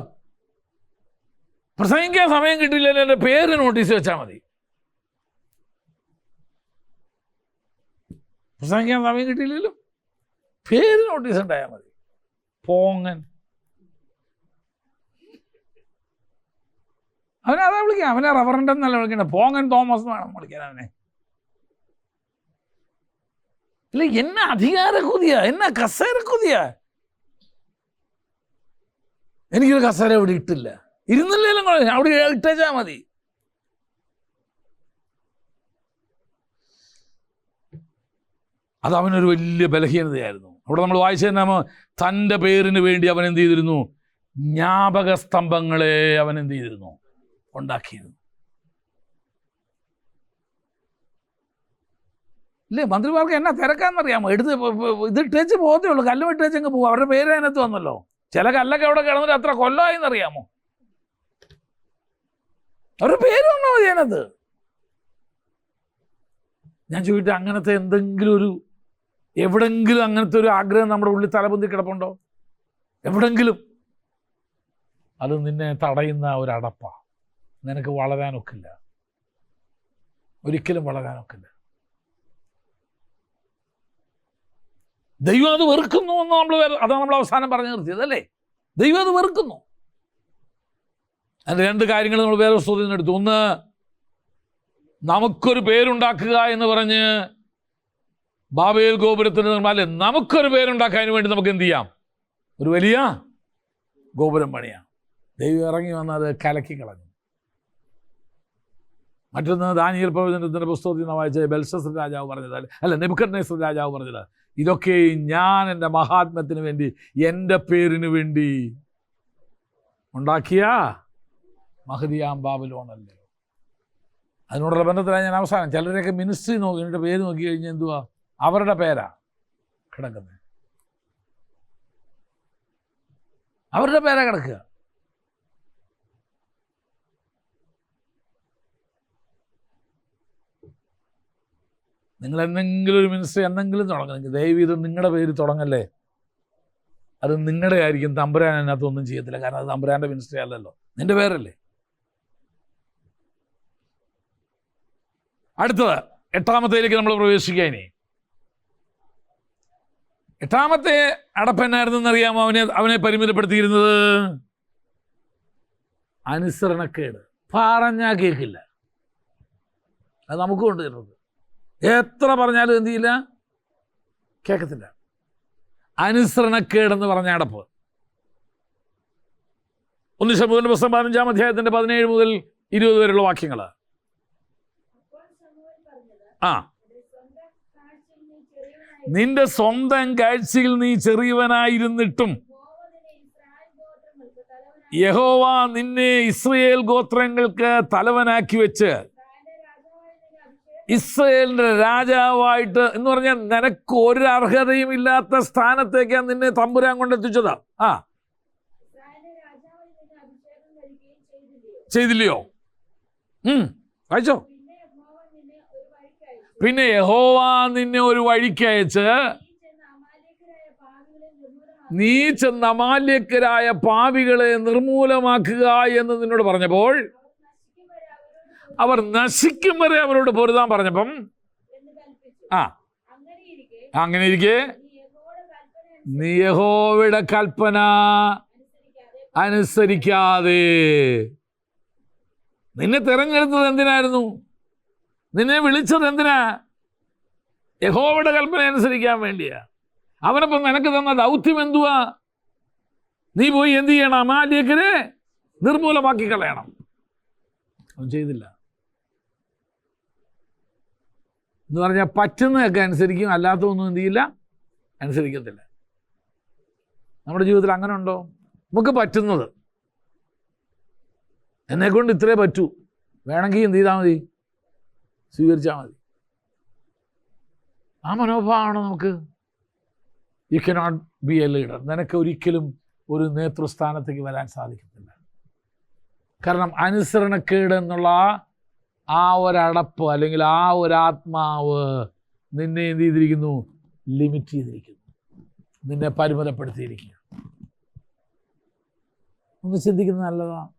പ്രസംഗിക്കാൻ സമയം കിട്ടിയില്ലെങ്കിൽ എൻ്റെ പേര് നോട്ടീസ് വെച്ചാൽ മതി. പ്രസംഗിക്കാൻ സമയം കിട്ടിയില്ലല്ലോ, പേര് നോട്ടീസ് ഉണ്ടായാൽ മതി. പോങ്ങൻ. അവനെ അതാ വിളിക്കാം. അവനെ റവറൻഡ് എന്നല്ല വിളിക്കണ്ട, പോങ്ങൻ തോമസ് എന്ന് വേണം വിളിക്കാൻ അവനെ. ഇല്ല, എന്നാ അധികാര കൊതിയ, എന്നാ കസേര കൊതിയ. എനിക്കൊരു കസേര ഇവിടെ ഇട്ടില്ല, ഇരുന്നില്ലേലും അവിടെ ഇട്ടേച്ചാൽ മതി. അത് അവനൊരു വലിയ ബലഹീനതയായിരുന്നു. അവിടെ നമ്മൾ വായിച്ചാൽ തൻ്റെ പേരിന് വേണ്ടി അവൻ എന്ത് ചെയ്തിരുന്നു? ജ്ഞാപക സ്തംഭങ്ങളെ അവൻ എന്ത് ചെയ്തിരുന്നു? ഉണ്ടാക്കിയിരുന്നു. ഇല്ലേ, മന്ത്രിമാർക്ക് എന്നാ തിരക്കാന്നറിയാമോ? ഇതിട്ടേച്ച് പോകത്തേ ഉള്ളൂ, കല്ലും ഇട്ടേച്ചങ്ങ് പോകും. അവരുടെ പേര് അതിനകത്ത് വന്നല്ലോ. ചില കല്ലൊക്കെ അവിടെ കിടന്നിട്ട് എത്ര കൊല്ലമായിന്നറിയാമോ? അവരുടെ പേര് വന്നാൽ മതി അതിനകത്ത്. ഞാൻ ചോദിച്ചിട്ട്, അങ്ങനത്തെ എന്തെങ്കിലും എവിടെങ്കിലും അങ്ങനത്തെ ഒരു ആഗ്രഹം നമ്മുടെ ഉള്ളിൽ തലപൊന്തി കിടപ്പുണ്ടോ? എവിടെങ്കിലും? അത് നിന്നെ തടയുന്ന ഒരടപ്പ. നിനക്ക് വളരാനൊക്കില്ല, ഒരിക്കലും വളരാനൊക്കില്ല. ദൈവം അത് വെറുക്കുന്നു എന്ന് അതാണ് നമ്മൾ അവസാനം പറഞ്ഞു നിർത്തിയത് അല്ലേ? ദൈവം അത് വെറുക്കുന്നു. അതിൻ്റെ രണ്ട് കാര്യങ്ങൾ നമ്മൾ വേറെ പുസ്തകത്തിൽ നിന്ന് എടുത്തു. ഒന്ന്, നമുക്കൊരു പേരുണ്ടാക്കുക എന്ന് പറഞ്ഞ് ബാബേൽ ഗോപുരത്തിന് നിർമ്മാല്ലേ, നമുക്കൊരു പേരുണ്ടാക്കാൻ വേണ്ടി നമുക്ക് എന്ത് ചെയ്യാം? ഒരു വലിയ ഗോപുരം പണിയാം. ദൈവം ഇറങ്ങി വന്ന് അത് കലക്കി കളഞ്ഞു. മറ്റൊന്ന്, ദാനിയേൽ പ്രവചനത്തിൻ്റെ പുസ്തകത്തിൽ നിന്ന് വായിച്ച ബെൽഷസ്സർ രാജാവ് പറഞ്ഞത്, അല്ല നെബൂഖദ്നേസർ രാജാവ് പറഞ്ഞത്, ഇതൊക്കെ ഞാൻ എൻ്റെ മഹാത്മ്യത്തിന് വേണ്ടി, എൻ്റെ പേരിന് വേണ്ടി ഉണ്ടാക്കിയ മഹദിയാം ബാബിലോണല്ലേ. അതിനോടുള്ള ബന്ധത്തിലാണ് ഞാൻ അവസാനം ചിലരെയൊക്കെ മിനിസ്ട്രി നോക്കി എൻ്റെ പേര് നോക്കി കഴിഞ്ഞാൽ എന്തുവാ? അവരുടെ പേരാ കിടക്കുന്നത്, അവരുടെ പേരാ കിടക്കുക. നിങ്ങൾ എന്തെങ്കിലും ഒരു മിനിസ്ട്രി എന്തെങ്കിലും തുടങ്ങുന്നെങ്കിൽ ദയവ് ഇത് നിങ്ങളുടെ പേര് തുടങ്ങല്ലേ. അത് നിങ്ങളുടെ ആയിരിക്കും. തമ്പുരാൻ അതിനകത്ത് ഒന്നും ചെയ്യത്തില്ല, കാരണം അത് തമ്പുരാൻ്റെ മിനിസ്ട്രി അല്ലല്ലോ, നിൻ്റെ പേരല്ലേ. അടുത്തത്, എട്ടാമത്തേലേക്ക് നമ്മൾ പ്രവേശിക്കുക. ഇനി എട്ടാമത്തെ അടപ്പെന്നായിരുന്നെന്നറിയാമോ? അവനെ പരിമിതപ്പെടുത്തിയിരുന്നത് അനുസരണക്കേട്. പറഞ്ഞാൽ കേൾക്കില്ല. അത് നമുക്ക് കൊണ്ടുവരുന്നത്. എത്ര പറഞ്ഞാലും എന്ത് ചെയ്യില്ല? കേൾക്കത്തില്ല. അനുസരണക്കേടെന്ന് പറഞ്ഞ അടപ്പ്. 1 ശമൂവേൽ പുസ്തകം 15-ാം അധ്യായത്തിൻ്റെ 17 മുതൽ 20 വരെയുള്ള വാക്യങ്ങൾ. നിന്റെ സ്വന്തം കാഴ്ചയിൽ നീ ചെറിയവനായിരുന്നിട്ടും യഹോവ നിന്നെ ഇസ്രായേൽ ഗോത്രങ്ങൾക്ക് തലവനാക്കി വെച്ച് ഇസ്രായേലിന്റെ രാജാവായിട്ട് എന്ന് പറഞ്ഞാൽ നിനക്ക് ഒരു അർഹതയും ഇല്ലാത്ത സ്ഥാനത്തേക്കാണ് നിന്നെ തമ്പുരാൻ കൊണ്ടെത്തിച്ചതാ. ചെയ്തില്ലയോ? വായിച്ചോ. പിന്നെ യഹോവ നിന്നെ ഒരു വഴിക്കയച്ച് നീ ചെന്ന് അമാലേക്യരായ പാപികളെ നിർമൂലമാക്കുക എന്ന് നിന്നോട് പറഞ്ഞപ്പോൾ, അവർ നശിക്കും വരെ അവരോട് പൊരുതാൻ പറഞ്ഞപ്പം അങ്ങനെ ഇരിക്കെ നീ യഹോവയുടെ കൽപ്പന അനുസരിക്കാതെ. നിന്നെ തിരഞ്ഞെടുത്തത് എന്തിനായിരുന്നു? നിന്നെ വിളിച്ചത് എന്തിനാ? യഹോവയുടെ കൽപ്പന അനുസരിക്കാൻ വേണ്ടിയാ. അവനപ്പം നിനക്ക് തന്ന ദൗത്യം എന്തുവാ? നീ പോയി എന്ത് ചെയ്യണം? അമാലേക്കരെ നിർമൂലമാക്കി കളയണം. അവൻ ചെയ്തില്ല എന്ന് പറഞ്ഞാൽ പറ്റുന്നതൊക്കെ അനുസരിക്കും, അല്ലാത്തതൊന്നും എന്ത് ചെയ്യില്ല, അനുസരിക്കത്തില്ല. നമ്മുടെ ജീവിതത്തിൽ അങ്ങനെ ഉണ്ടോ? നമുക്ക് പറ്റുന്നത്, എന്നെക്കൊണ്ട് ഇത്രേ പറ്റൂ, വേണമെങ്കിൽ എന്ത് ചെയ്താൽ മതി, സ്വീകരിച്ചാൽ മതി. ആ മനോഭാവമാണോ നമുക്ക്? You cannot be A leader. നിനക്ക് ഒരിക്കലും ഒരു നേതൃസ്ഥാനത്തേക്ക് വരാൻ സാധിക്കത്തില്ല. കാരണം അനുസരണക്കേട് എന്നുള്ള ആ ഒരടപ്പ് അല്ലെങ്കിൽ ആ ഒരാത്മാവ് നിന്നെ എന്ത് ചെയ്തിരിക്കുന്നു? ലിമിറ്റ് ചെയ്തിരിക്കുന്നു, നിന്നെ പരിമിതപ്പെടുത്തിയിരിക്കുക. ഒന്ന് ചിന്തിക്കുന്നത് നല്ലതാണ്.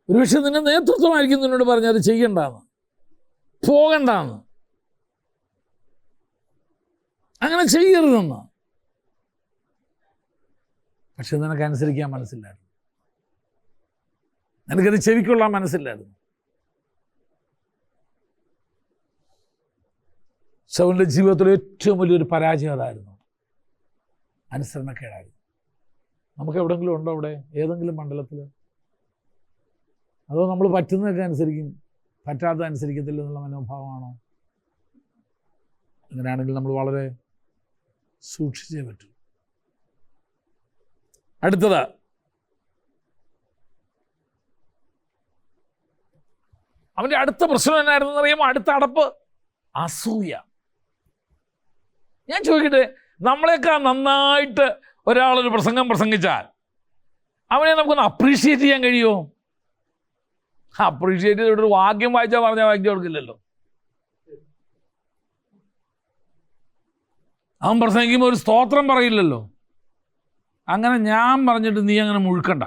ഒരുപക്ഷെ നിന്റെ നേതൃത്വമായിരിക്കും നിന്നോട് പറഞ്ഞ് അത് ചെയ്യണ്ടെന്ന്, പോകണ്ടെന്ന്, അങ്ങനെ ചെയ്യരുതെന്ന്. പക്ഷെ നിനക്കനുസരിക്കാൻ മനസ്സില്ലായിരുന്നു, നിനക്കത് ചെവിക്കൊള്ളാൻ മനസ്സില്ലായിരുന്നു. ശൗലിന്റെ ജീവിതത്തിലെ ഏറ്റവും വലിയൊരു പരാജയം അതായിരുന്നു, അനുസരണക്കേടായിരുന്നു. നമുക്ക് എവിടെയെങ്കിലും ഉണ്ടോ അവിടെ, ഏതെങ്കിലും മണ്ഡലത്തിൽ? അതോ നമ്മൾ പറ്റുന്നതൊക്കെ അനുസരിക്കും, പറ്റാത്ത അനുസരിക്കത്തില്ല എന്നുള്ള മനോഭാവമാണോ? അങ്ങനെയാണെങ്കിൽ നമ്മൾ വളരെ സൂക്ഷിച്ചേ പറ്റൂ. അടുത്തത്, അവൻ്റെ അടുത്ത പ്രശ്നം എന്നായിരുന്നു അറിയാമോ? അടുത്ത അടപ്പ് അസൂയ. ഞാൻ ചോദിക്കട്ടെ, നമ്മളെക്കാൾ നന്നായിട്ട് ഒരാളൊരു പ്രസംഗം പ്രസംഗിച്ചാൽ അവനെ നമുക്കൊന്ന് അപ്രീഷിയേറ്റ് ചെയ്യാൻ കഴിയുമോ? അപ്രീഷിയേറ്റ് ചെയ്തിട്ട് ഒരു വാക്യം വായിച്ചാൽ പറഞ്ഞാൽ വായിച്ചു കൊടുക്കില്ലല്ലോ. അവൻ പ്രസംഗിക്കുമ്പോൾ ഒരു സ്തോത്രം പറയില്ലല്ലോ. അങ്ങനെ ഞാൻ പറഞ്ഞിട്ട് നീ അങ്ങനെ മുഴുക്കണ്ട,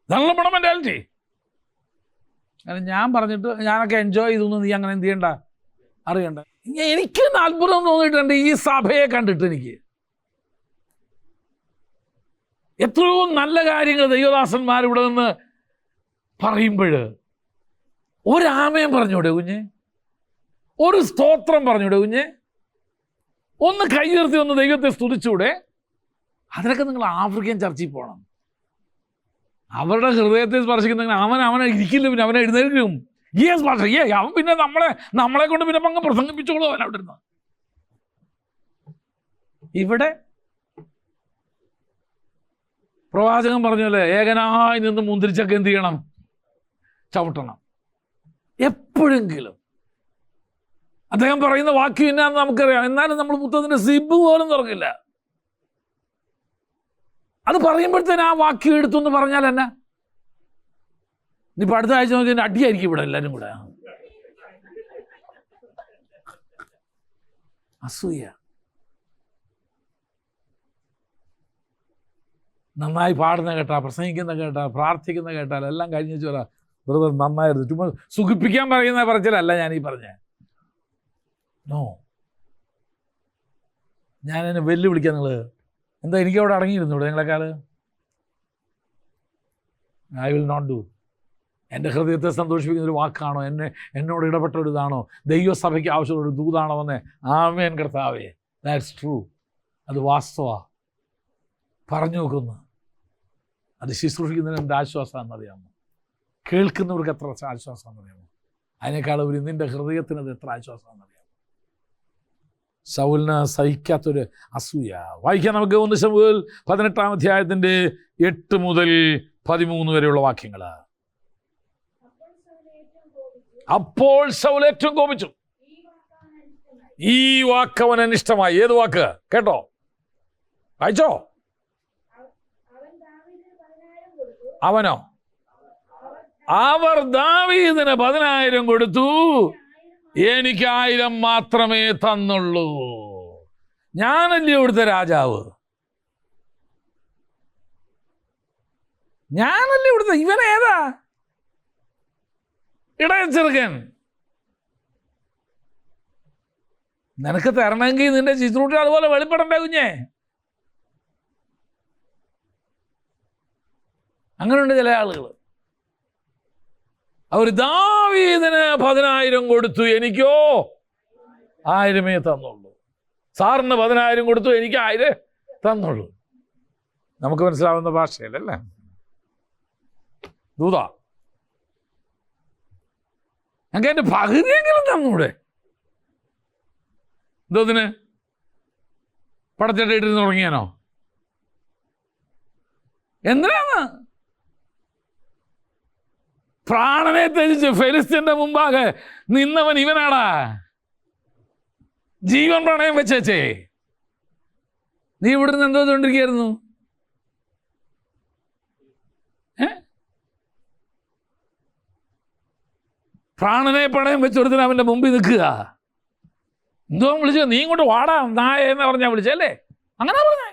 നല്ല പണം മെന്റാലിറ്റി. അങ്ങനെ ഞാൻ പറഞ്ഞിട്ട് ഞാനൊക്കെ എൻജോയ് ചെയ്തു, നീ അങ്ങനെ എന്ത് ചെയ്യണ്ട, അറിയണ്ട. എനിക്ക് അത്ഭുതം തോന്നിയിട്ടുണ്ട് ഈ സഭയെ കണ്ടിട്ട്. എനിക്ക് എത്രയോ നല്ല കാര്യങ്ങൾ ദൈവദാസന്മാർ ഇവിടെ നിന്ന് പറയുമ്പോൾ ഒരാമയം പറഞ്ഞൂടെ കുഞ്ഞ്, ഒരു സ്തോത്രം പറഞ്ഞൂടെ കുഞ്ഞ്, ഒന്ന് കൈയുയർത്തി ഒന്ന് ദൈവത്തെ സ്തുതിച്ചൂടെ? അതിനൊക്കെ നിങ്ങൾ ആഫ്രിക്കൻ ചർച്ചിൽ പോകണം. അവരുടെ ഹൃദയത്തെ സ്പർശിക്കുന്ന അവനെ ഇരിക്കില്ല, പിന്നെ അവനെ എഴുന്നേൽക്കും. അവൻ പിന്നെ നമ്മളെ കൊണ്ട് പിന്നെ അങ്ങ് പ്രസംഗിപ്പിച്ചോളൂ അവൻ അവിടെ ഇരുന്ന്. ഇവിടെ പ്രവാചകൻ പറഞ്ഞല്ലേ, ഏകനായി നിന്ന് മുന്തിരിച്ചൊക്കെ എന്ത് ചെയ്യണം, ചവിട്ടണം. എപ്പോഴെങ്കിലും അദ്ദേഹം പറയുന്ന വാക്യം എന്നാന്ന് നമുക്കറിയാം, എന്നാലും നമ്മൾ പുസ്തകത്തിന്റെ സിബ് പോലും തുറക്കില്ല. അത് പറയുമ്പോഴത്തേന് ആ വാക്യം എടുത്തൊന്ന് പറഞ്ഞാൽ എന്നാ, ഇനിയിപ്പോൾ അടുത്ത ആഴ്ച നോക്കി അടിയായിരിക്കും ഇവിടെ എല്ലാവരും കൂടെ. അസൂയ. നന്നായി പാടുന്ന കേട്ടാ, പ്രസംഗിക്കുന്ന കേട്ടാ, പ്രാർത്ഥിക്കുന്ന കേട്ടാൽ എല്ലാം കഴിഞ്ഞ് വെച്ച് പറയാം, ബ്രദർ നന്നായിരുന്നു. ചുമ്മാ സുഖിപ്പിക്കാൻ പറയുന്ന പറച്ചിലല്ല ഞാൻ ഈ പറഞ്ഞേ. നോ, ഞാനെന്നെ വെല്ലുവിളിക്കാം. നിങ്ങൾ എന്താ എനിക്കവിടെ അടങ്ങിയിരുന്നു ഇവിടെ നിങ്ങളെക്കാൾ? I will not do. എൻ്റെ ഹൃദയത്തെ സന്തോഷിപ്പിക്കുന്ന ഒരു വാക്കാണോ, എന്നോട് ഇടപെട്ട ഒരു ഇതാണോ, ദൈവസഭയ്ക്ക് ആവശ്യമുള്ള ഒരു ദൂതാണോ വന്നേ? ആമേൻ കർത്താവേ, ദാറ്റ്സ് ട്രൂ. അത് വാസ്തവമാണ്. പറഞ്ഞു നോക്കുന്നു. അത് ശുശ്രൂഷിക്കുന്നതിന് എന്ത് ആശ്വാസമാണെന്നറിയാമോ? കേൾക്കുന്നവർക്ക് എത്ര ആശ്വാസമാണെന്നറിയാമോ? അതിനേക്കാൾ ഒരു നിൻ്റെ ഹൃദയത്തിന് അത് എത്ര ആശ്വാസമാണെന്നറിയാമോ? ശൗലിന് സഹിക്കാത്തൊരു അസൂയ. വായിക്കാൻ നമുക്ക് 1 ശമൂവേൽ 18-ാം അധ്യായത്തിൻ്റെ 8 മുതൽ 13 വരെയുള്ള വാക്യങ്ങൾ. അപ്പോൾ ശൗൽ ഏറ്റവും കോപിച്ചു, ഈ വാക്ക് അവൻ അനിഷ്ടമായി. ഏത് വാക്ക്? കേട്ടോ, വായിച്ചോ. അവനോ? അവർ ദാവീദിന് 10,000 കൊടുത്തു, എനിക്ക് 1000 മാത്രമേ തന്നുള്ളൂ. ഞാനല്ലേ ഇവിടുത്തെ രാജാവ്, ഞാനല്ലേ ഇവിടുത്തെ. ഇവനേതാ ഇടയ ചെറുക്കൻ? നിനക്ക് തരണമെങ്കിൽ നിന്റെ ശുശ്രൂഷ അതുപോലെ വെളിപ്പെടണ്ടേ കുഞ്ഞേ? അങ്ങനെയുണ്ട് ചില ആളുകൾ. അവർ ദാവീദിന് 10,000 കൊടുത്തു, എനിക്കോ 1000 തന്നുള്ളൂ. സാറിന് 10,000 കൊടുത്തു, എനിക്ക് 1000 തന്നുള്ളൂ. നമുക്ക് മനസ്സിലാവുന്ന ഭാഷയല്ലേ? ദൂത ഞങ്ങൾക്ക് എൻ്റെ പകുതിയെങ്കിലും തന്നൂടെ? എന്തോതിന്? പടച്ചട്ടയിട്ടിരുന്ന് തുടങ്ങിയാനോ? എന്തിനാണ്? പ്രാണനെ ത്യജിച്ച് ഫെലിസ്ത്യന്റെ മുമ്പാകെ നിന്നവൻ ഇവനാടാ. ജീവൻ പ്രണയം വെച്ചേ. നീ ഇവിടുന്ന് എന്തോ കൊണ്ടിരിക്കുകയായിരുന്നു? പ്രാണനെ പണയം വെച്ചൊരുത്തിന് അവൻ്റെ മുമ്പിൽ നിൽക്കുക. എന്തോ വിളിച്ചോ? നീ ഇങ്ങോട്ട് വാടാ നായ എന്ന് പറഞ്ഞാൽ വിളിച്ചല്ലേ? അങ്ങനെ പറഞ്ഞേ.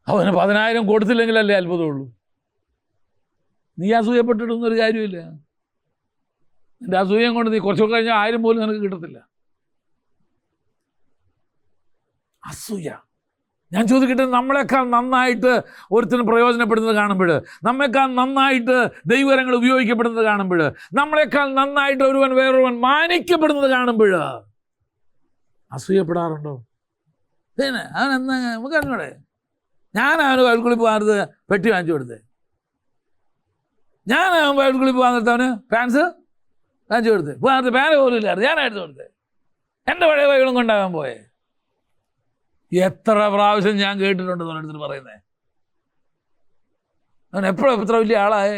അവന് 10,000 കൊടുത്തില്ലെങ്കിലല്ലേ അത്ഭുതമുള്ളൂ. നീ അസൂയപ്പെട്ടിട്ടൊന്നും ഒരു കാര്യമില്ല. നിന്റെ അസൂയം കൊണ്ട് നീ കുറച്ചൊക്കെ കഴിഞ്ഞാൽ 1000 പോലും നിനക്ക് കിട്ടത്തില്ല. അസൂയ. ഞാൻ ചോദിക്കട്ടെ, നമ്മളെക്കാൾ നന്നായിട്ട് ഒരുത്തിന് പ്രയോജനപ്പെടുന്നത് കാണുമ്പോൾ, നമ്മേക്കാൾ നന്നായിട്ട് ദൈവകരങ്ങൾ ഉപയോഗിക്കപ്പെടുന്നത് കാണുമ്പോൾ, നമ്മളെക്കാൾ നന്നായിട്ട് വേറൊരുവൻ മാനിക്കപ്പെടുന്നത് കാണുമ്പോൾ അസൂയപ്പെടാറുണ്ടോ? പിന്നെ അവനെന്നാ നമുക്ക് അറിഞ്ഞൂടെ? ഞാൻ അവന് വയൽക്കുളിപ്പ് വാങ്ങരുത് പെട്ടി വാങ്ങിച്ചു കൊടുത്തേ. ഞാൻ അവൻ വയൽക്കുളിപ്പ് വാങ്ങിട്ട് അവന് പാൻസ് വാങ്ങിച്ചു കൊടുത്തേ. വാങ്ങത്ത് പാന് പോലും ഇല്ലായിരുന്നു, ഞാനായിരുന്നു കൊടുത്തേ. എൻ്റെ പഴയ വൈകളും കൊണ്ടാവാൻ പോയേ. എത്ര പ്രാവശ്യം ഞാൻ കേട്ടിട്ടുണ്ട് ഓരോരുത്തർ പറയുന്നേ. അവൻ എപ്പോഴും ഇത്ര വലിയ ആളായേ?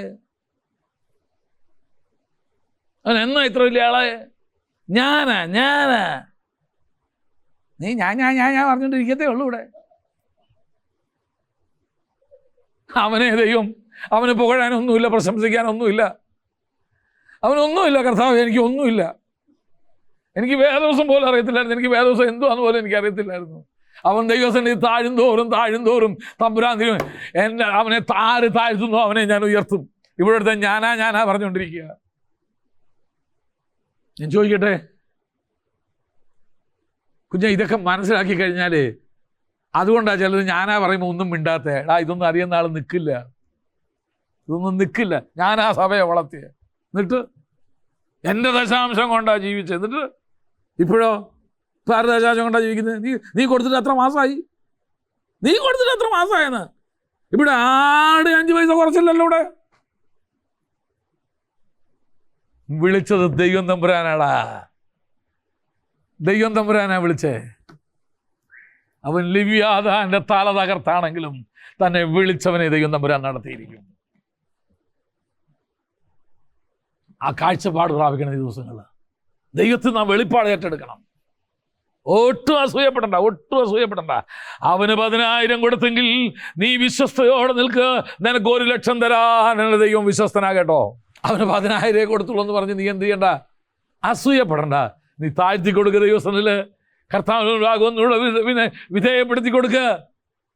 അവൻ എന്നാ ഇത്ര വലിയ ആളായേ? ഞാനാ നീ ഞാൻ പറഞ്ഞോണ്ടിരിക്കത്തേ ഉള്ളൂ ഇവിടെ. അവനെ ദൈവം അവന് പുകഴാനൊന്നുമില്ല, പ്രശംസിക്കാനൊന്നുമില്ല, അവനൊന്നുമില്ല. കർത്താവ് എനിക്കൊന്നുമില്ല. എനിക്ക് വേദവസം പോലും അറിയത്തില്ലായിരുന്നു. എനിക്ക് വേദവസം എന്തുവാന്ന് പോലും എനിക്ക് അറിയത്തില്ലായിരുന്നു. അവൻ ദൈവസന്നിധി താഴുന്തോറും തമ്പുരാൻ അവനെ താഴ്ത്തുന്നു, അവനെ ഞാൻ ഉയർത്തും. ഇവിടുത്തെ ഞാനാ പറഞ്ഞുകൊണ്ടിരിക്കുക. ഞാൻ ചോദിക്കട്ടെ കുഞ്ഞെ, ഇതൊക്കെ മനസ്സിലാക്കി കഴിഞ്ഞാൽ അതുകൊണ്ടാണ് ചിലത് ഞാനാ പറയുമ്പോൾ ഒന്നും മിണ്ടാത്തേ. ഇതൊന്നും അറിയുന്ന ആൾ നിൽക്കില്ല, ഇതൊന്നും നിൽക്കില്ല. ഞാനാ സഭയെ വളർത്തിയ, എന്നിട്ട് എൻ്റെ ദശാംശം കൊണ്ടാണ് ജീവിച്ചത്. എന്നിട്ട് ഇപ്പോഴോ ഇപ്പം 6 ദശാംശം കൊണ്ടാണ് ജീവിക്കുന്നത്. നീ കൊടുത്തിട്ട് എത്ര മാസമായി? ഇവിടെ ആട് 5 പൈസ കുറച്ചില്ലല്ലോ. ഇവിടെ വിളിച്ചത് ദൈവം തമ്പുരാനാടാ. ദൈവം തമ്പുരാനാ വിളിച്ചേ. അവൻ ലിവ്യാഥാന്റെ തല തകർത്താണെങ്കിലും തന്നെ വിളിച്ചവനെ ദൈവം തമ്പുരാൻ നടത്തിയിരിക്കും. ആ കാഴ്ചപ്പാട് പ്രാപിക്കണം ഈ ദിവസങ്ങളിൽ. ദൈവത്തിൽ നാം വെളിപ്പാട് ഏറ്റെടുക്കണം. ഒട്ടും അസൂയപ്പെടണ്ട. അവന് 10,000 കൊടുത്തെങ്കിൽ നീ വിശ്വസ്തയോടെ നിൽക്കുക. നിനക്ക് 1,00,000 തരാൻ ദൈവം വിശ്വസ്തനാകട്ടോ. അവന് 10,000 കൊടുത്തുള്ളൂ എന്ന് പറഞ്ഞ് നീ എന്ത് ചെയ്യണ്ട? അസൂയപ്പെടണ്ട. നീ താഴ്ത്തി കൊടുക്കുക. ദൈവസ്ഥനിൽ കർത്താവിനുള്ള വിധേയപ്പെടുത്തി കൊടുക്കുക.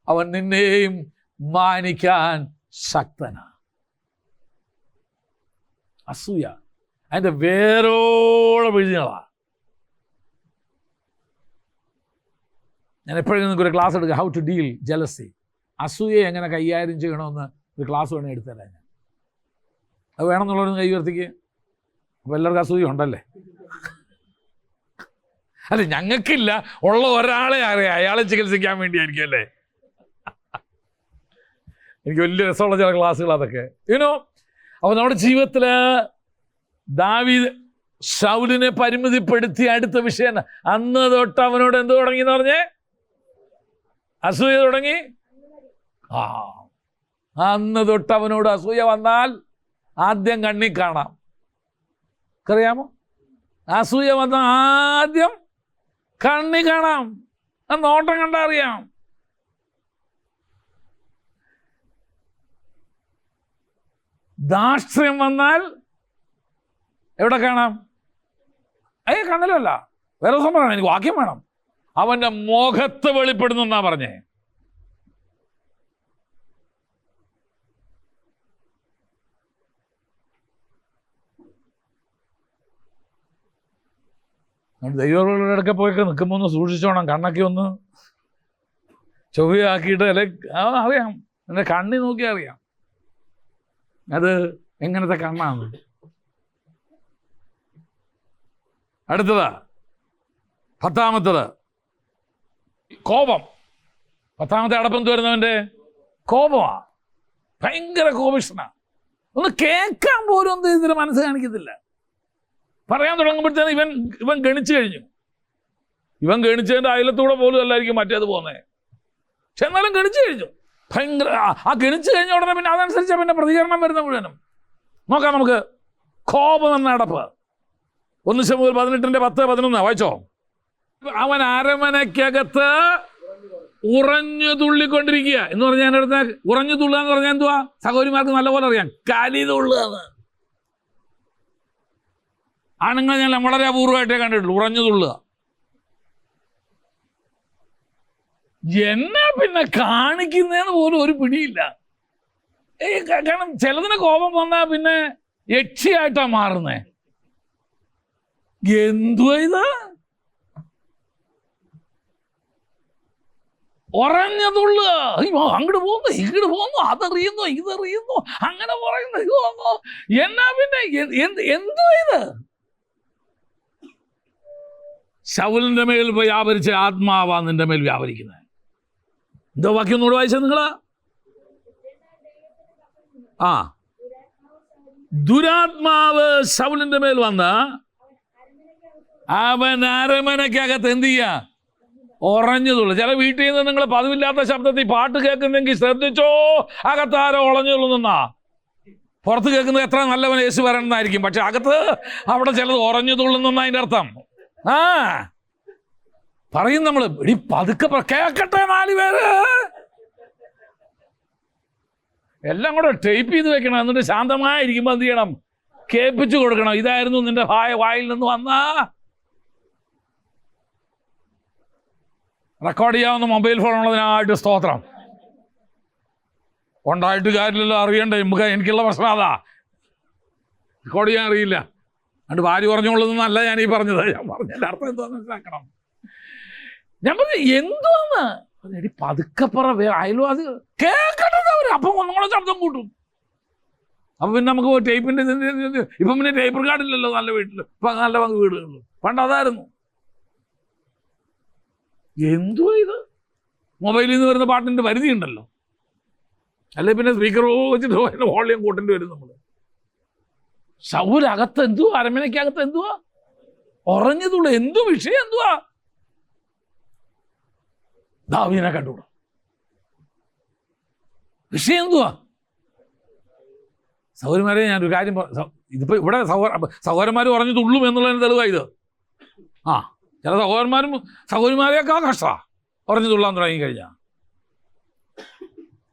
അവൻ നിന്നെയും മാനിക്കാൻ ശക്തനാ. അസൂയ അതിൻ്റെ വേരോളം വിഴുങ്ങളാ. ഞാൻ എപ്പോഴും നിങ്ങൾക്ക് ഒരു ക്ലാസ് എടുക്കുക, ഹൗ ടു ഡീൽ ജലസി. അസൂയയെ എങ്ങനെ കൈകാര്യം ചെയ്യണമെന്ന് ഒരു ക്ലാസ് വേണമെങ്കിൽ എടുത്തരാം ഞാൻ. അത് വേണമെന്നുള്ളവരൊന്ന് കൈ ഉയർത്തിക്ക്. അപ്പോൾ എല്ലാവർക്കും അസൂയ ഉണ്ടല്ലേ? അല്ല, ഞങ്ങൾക്കില്ല, ഉള്ള ഒരാളെ അറിയാം, അയാളെ ചികിത്സിക്കാൻ വേണ്ടിയായിരിക്കും അല്ലേ? എനിക്ക് വലിയ രസമുള്ള ചില ക്ലാസ്സുകൾ അതൊക്കെ. അപ്പോൾ നമ്മുടെ ജീവിതത്തിൽ ദാവീദ് ശൗലിനെ പരിമിതിപ്പെടുത്തി അടുത്ത വിഷയം. അന്ന് തൊട്ട് അവനോട് എന്ത് തുടങ്ങി എന്ന് പറഞ്ഞേ? അസൂയ തുടങ്ങി. അന്ന് തൊട്ട് അവനോട് അസൂയ വന്നാൽ ആദ്യം കണ്ണി കാണാം. അറിയാമോ? അസൂയ വന്നാൽ ആദ്യം കണ്ണി കാണാം. ആ നോട്ടം കണ്ടാ അറിയാം. ദാക്ഷ്ട്യം വന്നാൽ എവിടെ കാണാം? കണ്ണിലല്ല, വേറെ ദിവസം പറയണം. എനിക്ക് വാക്യം വേണം. അവൻ്റെ മുഖത്ത് വെളിപ്പെടുന്നു എന്നാ പറഞ്ഞേ. ദൈവങ്ങളുടെ പോയൊക്കെ നിൽക്കുമ്പോൾ ഒന്ന് സൂക്ഷിച്ചോണം, കണ്ണൊക്കെ ഒന്ന് ചൊവ്വയാക്കിയിട്ട് അല്ലെ അറിയാം, എൻ്റെ കണ്ണി നോക്കി അറിയാം അത് എങ്ങനത്തെ കണ്ണാണ്. അടുത്തത് 10ാമത്തത് കോപം. 10ാമത്തെ അടപ്പം വരുന്നവൻ്റെ കോപമാ, ഭയങ്കര കോപിഷ്ഠനാ. ഒന്ന് കേൾക്കാൻ പോലും ഒന്നും ഇതിന് മനസ്സ് കാണിക്കത്തില്ല. പറയാൻ തുടങ്ങുമ്പോഴത്തേന് ഇവൻ ഗണിച്ചു കഴിഞ്ഞു. ഇവൻ ഗണിച്ചതിൻ്റെ അയലത്തൂടെ പോലും അല്ലായിരിക്കും മറ്റേത് പോകുന്നത്. പക്ഷെ എന്നാലും ഗണിച്ചു കഴിഞ്ഞു. ഭയങ്കര ആ ഗണിച്ചു കഴിഞ്ഞ ഉടനെ പിന്നെ അതനുസരിച്ച് പിന്നെ പ്രതികരണം വരുന്ന മുഴുവനും. നോക്കാം നമുക്ക്. കോപം എന്ന അടപ്പ്. 1 ശമൂവേൽ 18:10-11 വായിച്ചോ. അവൻ അരമനയ്ക്കകത്ത് ഉറഞ്ഞു തുള്ളിക്കൊണ്ടിരിക്കുക എന്ന് പറഞ്ഞാൽ എൻ്റെ അടുത്ത് ഉറഞ്ഞു തുള്ളുക എന്ന് പറഞ്ഞാൽ എന്തുവാ? സഹോദരിമാർക്ക് നല്ലപോലെ അറിയാം, കലി തുള്ളുക. ആണുങ്ങളെ ഞാൻ വളരെ അപൂർവമായിട്ടേ കണ്ടിട്ടുള്ളൂ ഉറഞ്ഞു തുള്ളുക. എന്നെ പിന്നെ കാണിക്കുന്നതെന്ന് പോലും ഒരു പിടിയില്ല. കാരണം ചിലതിന് കോപം വന്നാൽ പിന്നെ യക്ഷിയായിട്ടാ മാറുന്നേ. എന്തുവാ ഇത്? ഉറഞ്ഞതുള്ള അങ്ങോട്ട് പോകുന്നു ഇങ്ങോട്ട് പോകുന്നു, അതറിയുന്നു ഇതറിയുന്നു, അങ്ങനെ പറയുന്നു. എന്നാ പിന്നെ എന്തുവാ ഇത്? ശൗലിന്റെ മേൽ വ്യാപരിച്ച ആത്മാവാ നിന്റെ മേൽ വ്യാപരിക്കുന്നത്. എന്തോ വാക്യം ഒന്നുകൂടെ വായിച്ചത് നിങ്ങള്? ദുരാത്മാവ് ശൗലിന്റെ മേൽ വന്ന് അവൻ അരമനയ്ക്കകത്ത് എന്ത് ചെയ്യാ? ഉറഞ്ഞതുള്ളു. ചില വീട്ടിൽ നിന്ന് നിങ്ങൾ പതിവില്ലാത്ത ശബ്ദത്തിൽ പാട്ട് കേൾക്കുന്നെങ്കിൽ ശ്രദ്ധിച്ചോ, അകത്താരോ ഉറഞ്ഞുള്ളുന്നാ. പുറത്ത് കേൾക്കുന്നത് എത്ര നല്ലവൻ യേശു വരണമെന്നായിരിക്കും, പക്ഷെ അകത്ത് അവിടെ ചിലത് ഉറഞ്ഞു തുള്ളുന്ന അതിൻ്റെ അർത്ഥം. പറയും നമ്മള്, ഇടി പതുക്കെ കേക്കട്ടെ 4 പേര്, എല്ലാം കൂടെ ടൈപ്പ് ചെയ്ത് വെക്കണം. എന്നിട്ട് ശാന്തമായിരിക്കുമ്പോൾ എന്ത് ചെയ്യണം? കേൾപ്പിച്ചു കൊടുക്കണം. ഇതായിരുന്നു നിന്റെ വായിൽ നിന്ന് വന്ന. റെക്കോർഡ് ചെയ്യാവുന്ന മൊബൈൽ ഫോൺ ഉള്ളതിനായിട്ട് സ്തോത്രം. ഉണ്ടായിട്ട് കാര്യമില്ലല്ലോ, അറിയണ്ടേ. നമുക്ക് എനിക്കുള്ള പ്രശ്നം അതാ, റെക്കോർഡ് ചെയ്യാൻ അറിയില്ല. അതുകൊണ്ട് ഭാര്യ പറഞ്ഞുകൊള്ളുന്നല്ല ഞാൻ ഈ പറഞ്ഞത്. ഞാൻ പറഞ്ഞതിൻ്റെ അർത്ഥം എന്താണെന്ന് മനസ്സിലാക്കണം. ഞാൻ പറഞ്ഞു എന്തുവാന്ന് എടി പതുക്കെ പറ, അയൽവാസി കേൾക്കട്ടെ അവർ. അപ്പം ഒന്നുകൂടെ ശബ്ദം കൂട്ടും. അപ്പം പിന്നെ നമുക്ക് ടേപ്പിൻ്റെ ഇപ്പം പിന്നെ ടേപ്പ് റെക്കോർഡില്ലല്ലോ നല്ല വീട്ടിൽ. ഇപ്പം നല്ല പങ്ക് വീടുകളിൽ. പണ്ട് അതായിരുന്നു. എന്തുവാ ഇത്? മൊബൈലിൽ നിന്ന് വരുന്ന പാട്ടിൻ്റെ പരിധി ഉണ്ടല്ലോ. അല്ലെ പിന്നെ സ്പീക്കർ വെച്ചിട്ട് അതിൻ്റെ വോളിയം കൂട്ടേണ്ടി വരും നമ്മൾ. ശൗലകത്ത് എന്തുവാ? അരമനയ്ക്കകത്ത് എന്തുവാ? ഉറഞ്ഞതുള്ള എന്തു വിഷയം? എന്തുവാ? ദാവീദിനെ കണ്ടുകൂടാ. വിഷയം എന്തുവാ? സഹോദരന്മാരെ ഞാനൊരു കാര്യം, ഇതിപ്പോൾ ഇവിടെ സഹോദരന്മാർ ഉറഞ്ഞു തുള്ളും എന്നുള്ളതിന് തെളിവാ ഇത്. ചില സഹോദരന്മാരെയൊക്കെ കഷ്ടമാണ് ഉറഞ്ഞു തുള്ളാൻ തുടങ്ങിക്കഴിഞ്ഞാൽ.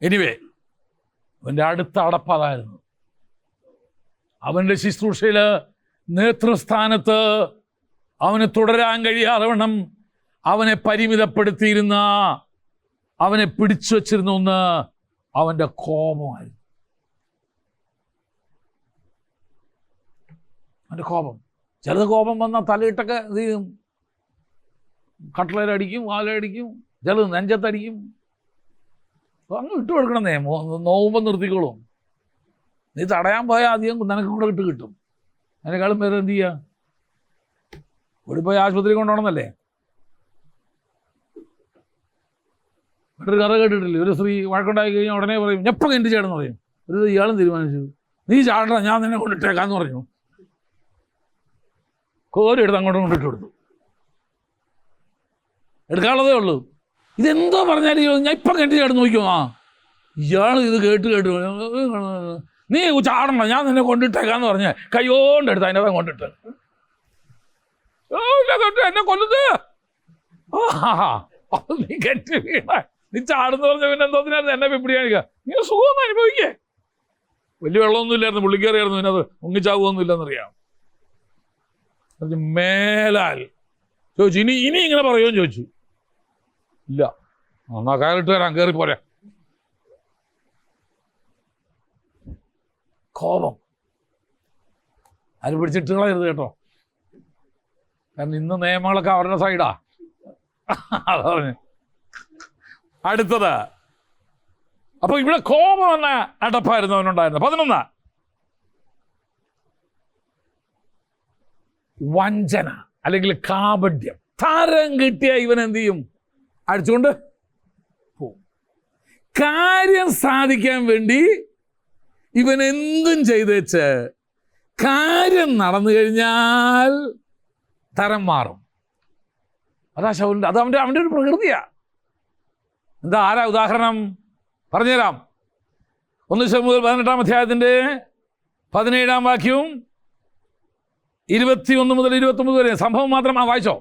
എനിവേ, അവൻ്റെ അടുത്ത അടപ്പ് അതായിരുന്നു. അവൻ്റെ ശുശ്രൂഷയിൽ നേതൃസ്ഥാനത്ത് അവന് തുടരാൻ കഴിയാതെ വണ്ണം അവനെ പരിമിതപ്പെടുത്തിയിരുന്ന, അവനെ പിടിച്ചു വച്ചിരുന്ന ഒന്ന് അവൻ്റെ കോപമായിരുന്നു. അവൻ്റെ കോപം. ചിലത് കോപം വന്നാൽ തലയിട്ടൊക്കെ ഇത് ചെയ്യും, കട്ട്ലരടിക്കും, വാലടിക്കും, ചിലത് നെഞ്ചത്തടിക്കും. അങ്ങ് ഇട്ട് കൊടുക്കണമെന്നേ, നോവുമ്പോൾ നിർത്തിക്കോളും. നീ തടയാൻ പോയാൽ അധികം നിനക്ക് കൂടെ കിട്ടും. അതിനേക്കാളും പേര് എന്ത് ചെയ്യുക? ഓടിപ്പോയി ആശുപത്രി കൊണ്ടുപോകണമെന്നല്ലേ. ഒരു കഥ കേട്ടിട്ടില്ലേ? ഒരു സ്ത്രീ വഴക്കുണ്ടാക്കി കഴിഞ്ഞാൽ ഉടനെ പറയും എപ്പോൾ എൻ്റെ ചേട്ടൻ പറയും. ഒരു ഇയാളും തീരുമാനിച്ചു, നീ ചാടണ്ട, ഞാൻ നിന്നെ കൊണ്ടിട്ടേക്കാന്ന് പറഞ്ഞു. കോരി എടുത്ത് അങ്ങോട്ടും കൊണ്ടിട്ട് കൊടുത്തു. എടുക്കാനുള്ളതേ ഉള്ളൂ. ഇതെന്തോ പറഞ്ഞാൽ ഞാൻ ഇപ്പം കെട്ടി ചേട്ടൻ നോക്കിയോ, ഇയാൾ ഇത് കേട്ട് നീ ചാടണ്ട, ഞാൻ നിന്നെ കൊണ്ടിട്ടേക്കാന്ന് പറഞ്ഞ് കൈകൊണ്ടെടുത്ത് അതിനകത്ത് കൊണ്ടിട്ട് എന്നെ കൊല്ലുന്നത്. നീ കെട്ടി വീണ നീ ചാടുന്ന പറഞ്ഞ പിന്നെ എന്തോത്തിനായിരുന്നു എന്നെ പിപ്പിടി കാണിക്കുക. നീ സുഖമൊന്നും അനുഭവിക്കേ. വലിയ വെള്ളമൊന്നും ഇല്ലായിരുന്നു, പുള്ളിക്കറിയായിരുന്നു ഇതിനകത്ത് മുങ്ങിച്ചാവുകയൊന്നും ഇല്ലെന്നറിയാം. മേലാൽ ചോദിച്ചു, ഇനി ഇങ്ങനെ പറയുമെന്ന് ചോദിച്ചു. ഇല്ല, എന്നാ കയറിട്ട് വരാം, കയറി പോരാ. കോപം അത് പിടിച്ചിട്ട് കളയരുത് കേട്ടോ. കാരണം ഇന്ന് നിയമങ്ങളൊക്കെ അവരുടെ സൈഡാ. അതാ പറഞ്ഞു. അടുത്തത്, അപ്പൊ ഇവിടെ കോപം എന്ന അടപ്പായിരുന്നു അവനുണ്ടായിരുന്നത്. 11 വഞ്ചന അല്ലെങ്കിൽ കാപട്യം. തരം കിട്ടിയ ഇവൻ എന്ത് ചെയ്യും? അടിച്ചുകൊണ്ട് പോവും. കാര്യം സാധിക്കാൻ വേണ്ടി ഇവൻ എന്തും ചെയ്തേച്ച് കാര്യം നടന്നു കഴിഞ്ഞാൽ തരം മാറും. അതാ ശൗലിൻ്റെ, അത് അവൻ്റെ ഒരു പ്രകൃതിയാ. എന്താ, ആരാ ഉദാഹരണം പറഞ്ഞുതരാം. 1 ശമൂവേൽ 18-ാം അധ്യായത്തിൻ്റെ 17-ാം വാക്യവും 21 മുതൽ 29 വരെ സംഭവം മാത്രം വായിച്ചോ.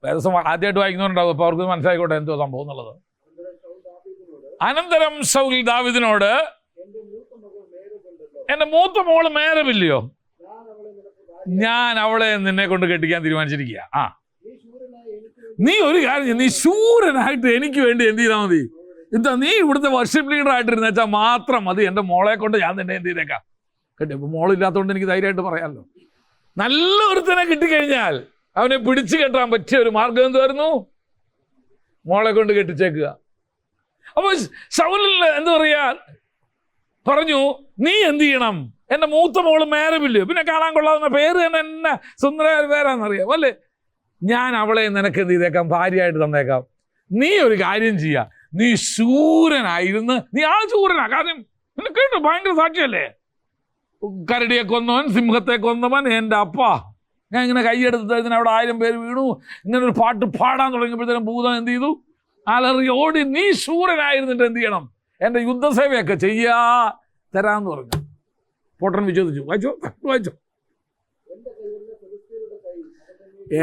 വേദസം ആദ്യമായിട്ട് വായിക്കുന്നവരുണ്ടാവും, അപ്പോൾ അവർക്ക് മനസ്സിലായിക്കോട്ടെ എന്തോ സംഭവം എന്നുള്ളത്. അനന്തരം ശൗൽ ദാവീദിനോട്, എൻ്റെ മൂത്ത മോള് മേരബില്ലയോ, ഞാൻ അവളെ നിന്നെ കൊണ്ട് കെട്ടിക്കാൻ തീരുമാനിച്ചിരിക്കുക. നീ ഒരു കാര്യം, നീ ശൂരനായിട്ട് എനിക്ക് വേണ്ടി എന്ത് ചെയ്താൽ മതി? എന്താ, നീ ഇവിടുത്തെ വർഷിപ്പ് ലീഡർ ആയിട്ടിരുന്ന വെച്ചാൽ മാത്രം മതി, എൻ്റെ മോളെ കൊണ്ട് ഞാൻ നിന്നെ എന്ത് ചെയ്തേക്കാം കേട്ടോ. ഇപ്പം മോളില്ലാത്തതുകൊണ്ട് എനിക്ക് ധൈര്യമായിട്ട് പറയാമല്ലോ. നല്ല ഒരുത്തനെ കിട്ടിക്കഴിഞ്ഞാൽ അവനെ പിടിച്ചു കെട്ടാൻ പറ്റിയ ഒരു മാർഗം എന്തുവായിരുന്നു? മോളെ കൊണ്ട് കെട്ടിച്ചേക്കുക. അപ്പൊ ശൗലിൽ എന്താ പറയാ, പറഞ്ഞു, നീ എന്ത് ചെയ്യണം, എൻ്റെ മൂത്ത മോള് മേരബില്ലയോ, പിന്നെ കാണാൻ കൊള്ളാവുന്ന പേര് തന്നെ എന്നെ സുന്ദര പേരാന്നറിയാം അല്ലേ, ഞാൻ അവളെ നിനക്ക് എന്ത് ചെയ്തേക്കാം, ഭാര്യയായിട്ട് തന്നേക്കാം. നീ ഒരു കാര്യം ചെയ്യുക, നീ ശൂരനായിരുന്നു, നീ ആ ശൂരനാ. കാരണം പിന്നെ കേട്ടു, ഭയങ്കര സാക്ഷിയല്ലേ, കരടിയെ കൊന്നവൻ, സിംഹത്തെ കൊന്നവൻ, എൻ്റെ അപ്പ. ഞാൻ ഇങ്ങനെ കൈയെടുത്തതിന് അവിടെ 1000 പേര് വീണു. ഇങ്ങനെ ഒരു പാട്ട് പാടാൻ തുടങ്ങിയപ്പോഴത്തേനും ഭൂതം എന്ത് ചെയ്തു, അലറി ഓടി. നീ ശൂരനായിരുന്നിട്ട് എന്ത് ചെയ്യണം, എൻ്റെ യുദ്ധസേവയൊക്കെ ചെയ്യാ തരാന്ന് പറഞ്ഞു. പൊട്ടൻ വിശ്വസിച്ചു. വായിച്ചോ.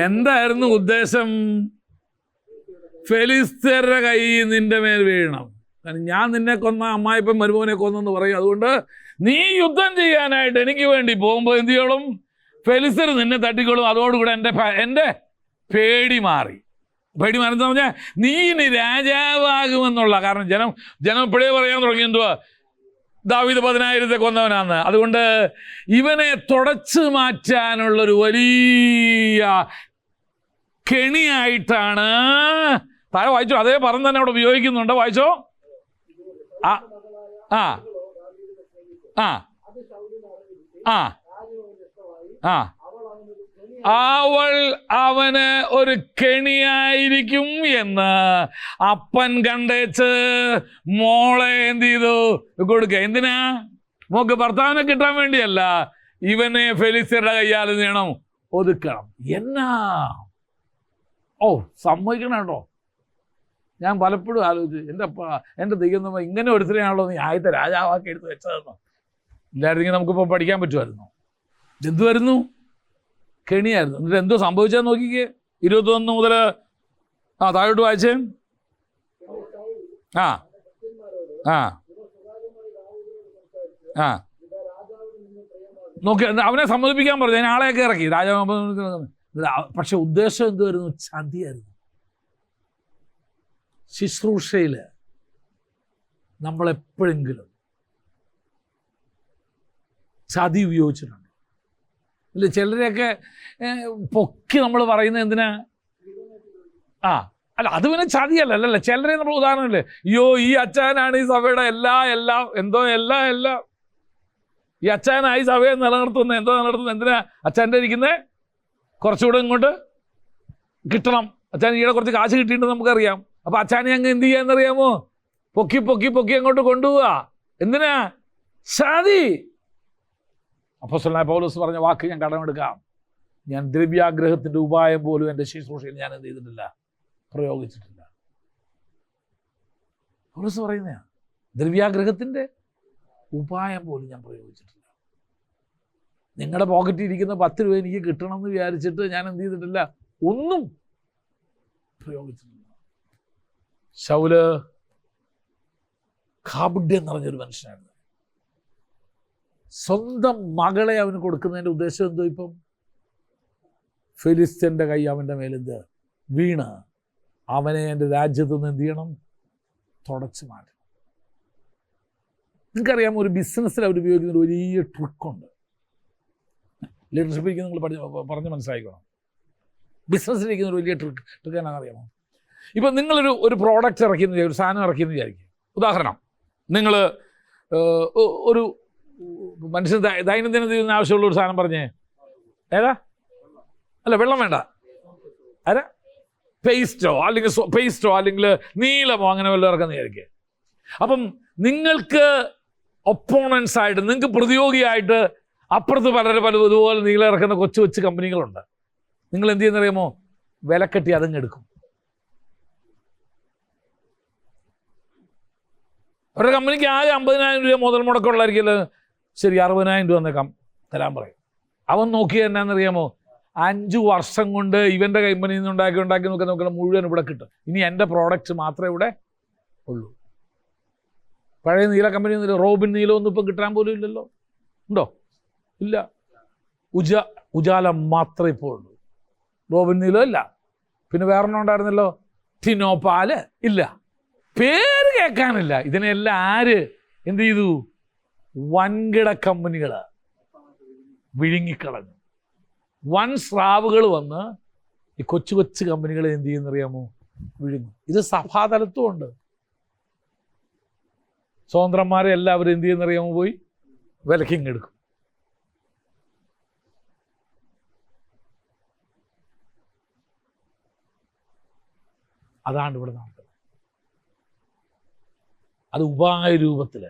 എന്തായിരുന്നു ഉദ്ദേശം? ഫെലിസ്ത്യരുടെ കൈ നിന്റെ മേൽ വീഴണം. കാരണം ഞാൻ നിന്നെ കൊന്ന, അമ്മായിപ്പം മരുമോനെ കൊന്നെന്ന് പറയും. അതുകൊണ്ട് നീ യുദ്ധം ചെയ്യാനായിട്ട് എനിക്ക് വേണ്ടി പോകുമ്പോൾ എന്ത് ചെയ്യണം, ഫെലിസ്ത്യർ നിന്നെ തട്ടിക്കോളും. അതോടുകൂടെ എൻ്റെ പേടി മാറി. പേടി മാറിയെന്ന് പറഞ്ഞാൽ നീ ഇനി രാജാവാകുമെന്നുള്ള. കാരണം ജനം ഇപ്പോഴേ പറയാൻ തുടങ്ങി എന്തുവാ, ദാവീദ് 10,000 കൊന്നവനാന്ന്. അതുകൊണ്ട് ഇവനെ തുടച്ചു മാറ്റാനുള്ളൊരു വലിയ കെണിയായിട്ടാണ്. താഴെ വായിച്ചോ, അതേ പറഞ്ഞ് തന്നെ അവിടെ ഉപയോഗിക്കുന്നുണ്ട്. വായിച്ചോ. ആ ആ ആ ആ ആ അവൾ അവന് ഒരു കെണിയായിരിക്കും എന്ന് അപ്പൻ കണ്ടേച്ച് മോളെ എന്ത് ചെയ്തു കൊടുക്കുക. എന്തിനാ? മോക്ക് ഭർത്താവിനെ കിട്ടാൻ വേണ്ടിയല്ല, ഇവനെ ഫെലിസ്ത്യരുടെ കയ്യാൽ ചെയ്യണം, ഒതുക്കണം. എന്നാ സമ്മതിക്കണം കേട്ടോ. ഞാൻ പലപ്പോഴും ആലോചിച്ചു, എൻ്റെ ദൈവം നമ്മൾ ഇങ്ങനെ ഒരുത്തരെയാണല്ലോ നീ ആദ്യത്തെ രാജാവാക്കി എടുത്ത് വെച്ചതെന്നോ. ഇല്ലായിരുന്നെങ്കിൽ നമുക്കിപ്പോൾ പഠിക്കാൻ പറ്റുമായിരുന്നു. എന്തുവായിരുന്നു? കെണിയായിരുന്നു. എന്നിട്ട് എന്തോ സംഭവിച്ചാൽ നോക്കിക്കേ. 21 മുതൽ താഴോട്ട് വായിച്ചേ. ആ ആ ആ നോക്കി അവനെ സമ്മതിപ്പിക്കാൻ പറഞ്ഞു. അതിന് ആളെയൊക്കെ ഇറക്കി രാജാവ്. പക്ഷെ ഉദ്ദേശം എന്തുവായിരുന്നു? ചതിയായിരുന്നു. ശുശ്രൂഷയിൽ നമ്മളെപ്പോഴെങ്കിലും ചതി ഉപയോഗിച്ചിട്ടുണ്ട്. ഇല്ല, ചിലരെയൊക്കെ പൊക്കി നമ്മൾ പറയുന്നത് എന്തിനാ? അല്ല, അത് പിന്നെ ചതിയല്ല. ചിലരെ നമ്മൾ ഉദാഹരണമില്ലേ, അയ്യോ ഈ അച്ചായനാണ് ഈ സഭയുടെ എല്ലാം ഈ അച്ചായനായി സഭയെ നിലനിർത്തുന്നത്. എന്തിനാ അച്ചായൻ്റെ ഇരിക്കുന്നത്? കുറച്ചുകൂടെ ഇങ്ങോട്ട് കിട്ടണം. അച്ചാൻ ഈടെ കുറച്ച് കാശ് കിട്ടിയിട്ടുണ്ട് നമുക്കറിയാം. അപ്പൊ അച്ചാനെ അങ്ങ് എന്ത് ചെയ്യാന്നറിയാമോ? പൊക്കി അങ്ങോട്ട് കൊണ്ടുപോവുക. എന്തിനാ? ചതി. അപ്പോസ്തലനായ പൗലോസ് പറഞ്ഞ വാക്ക് ഞാൻ കടമെടുക്കാം. ഞാൻ ദ്രവ്യാഗ്രഹത്തിന്റെ ഉപായം പോലും എൻ്റെ ശുശ്രൂഷയിൽ ഞാൻ എന്ത് ചെയ്തിട്ടില്ല, പ്രയോഗിച്ചിട്ടില്ല. പൗലോസ് പറയുന്നതാണ്, ദ്രവ്യാഗ്രഹത്തിന്റെ ഉപായം പോലും ഞാൻ പ്രയോഗിച്ചിട്ടില്ല. നിങ്ങളുടെ പോക്കറ്റിൽ ഇരിക്കുന്ന 10 രൂപ എനിക്ക് കിട്ടണമെന്ന് വിചാരിച്ചിട്ട് ഞാൻ എന്ത് ചെയ്തിട്ടില്ല, ഒന്നും പ്രയോഗിച്ചിട്ടില്ല. ശൗല് കാപട്യം നിറഞ്ഞൊരു മനുഷ്യനായിരുന്നു. സ്വന്തം മകളെ അവന് കൊടുക്കുന്നതിൻ്റെ ഉദ്ദേശം എന്തോ? ഇപ്പം ഫെലിസ്ത്യൻ്റെ കൈ അവൻ്റെ മേലെന്ത് വീണ് അവനെ എൻ്റെ രാജ്യത്തു നിന്ന് എന്ത് ചെയ്യണം? തുടച്ചു മാറ്റണം. നിങ്ങൾക്കറിയാം, ഒരു ബിസിനസ്സിൽ അവർ ഉപയോഗിക്കുന്ന ഒരു വലിയ ട്രിക്കുണ്ട്. ലീഡർഷിപ്പിലേക്ക് നിങ്ങൾ പറഞ്ഞ് മനസ്സിലാക്കണം. ബിസിനസ്സിലിരിക്കുന്ന ഒരു വലിയ ട്രിക്ക് എന്നാണെന്നറിയാമോ? ഇപ്പം നിങ്ങളൊരു പ്രോഡക്റ്റ് ഇറക്കിയെന്ന് ഒരു സാധനം ഇറക്കിയെന്ന് വിചാരിക്കും. ഉദാഹരണം, നിങ്ങൾ ഒരു മനുഷ്യൻ ദൈനംദിന ആവശ്യമുള്ള ഒരു സാധനം പറഞ്ഞേ, ഏതാ? അല്ല, വെള്ളം വേണ്ട, അല്ല പേസ്റ്റോ അല്ലെങ്കിൽ നീലമോ അങ്ങനെ വല്ലതും ഇറക്കുന്ന വിചാരിക്കുക. അപ്പം നിങ്ങൾക്ക് ഒപ്പോണൻസ് ആയിട്ട്, നിങ്ങൾക്ക് പ്രതിയോഗിയായിട്ട് അപ്പുറത്ത് പലരും ഇതുപോലെ നീളം ഇറക്കുന്ന കൊച്ചു കമ്പനികളുണ്ട്. നിങ്ങൾ എന്ത് ചെയ്യുന്നറിയാമോ? വില കെട്ടി അതങ്ങ് എടുക്കും. അവരുടെ കമ്പനിക്ക് ആകെ 50,000 രൂപ മുതൽ മുടക്കമുള്ളായിരിക്കുമല്ലോ. ശരി, 60,000 രൂപ എന്നേക്കാം തരാൻ പറയും. അവൻ നോക്കിയത് എന്നാണെന്നറിയാമോ? 5 വർഷം കൊണ്ട് ഇവൻ്റെ കമ്പനിയിൽ നിന്ന് ഉണ്ടാക്കി നോക്കുന്ന മുഴുവൻ ഇവിടെ കിട്ടും. ഇനി എൻ്റെ പ്രോഡക്റ്റ് മാത്രമേ ഇവിടെ ഉള്ളൂ. പഴയ നീല കമ്പനി റോബിൻ നീലമൊന്നും ഇപ്പം കിട്ടാൻ പോലും ഇല്ലല്ലോ. ഉണ്ടോ? ഇല്ല. ഉജാല മാത്രമേ ഇപ്പോൾ ഉള്ളൂ. റോബിൻ നീലം ഇല്ല. പിന്നെ വേറൊന്നും ഉണ്ടായിരുന്നല്ലോ, ടിനോപാല് ഇല്ല. പേര് കേൾക്കാനില്ല. ഇതിനെല്ലാം ആര് എന്ത് ചെയ്തു? വൻകിട കമ്പനികൾ വിഴുങ്ങിക്കളഞ്ഞു. വൻ സ്രാവുകൾ വന്ന് ഈ കൊച്ചു കമ്പനികളെ എന്ത് ചെയ്യുന്നറിയാമോ? വിഴുങ്ങും. ഇത് സഭാതലത്തും ഉണ്ട്. സ്വതന്ത്രന്മാരെ എല്ലാവരും എന്ത് ചെയ്യുന്നറിയാമോ? പോയി വിലക്കിങ്ങെടുക്കും. അതാണ് ഇവിടെ നടക്കുന്നത്. അത് ഉപായ രൂപത്തിൽ.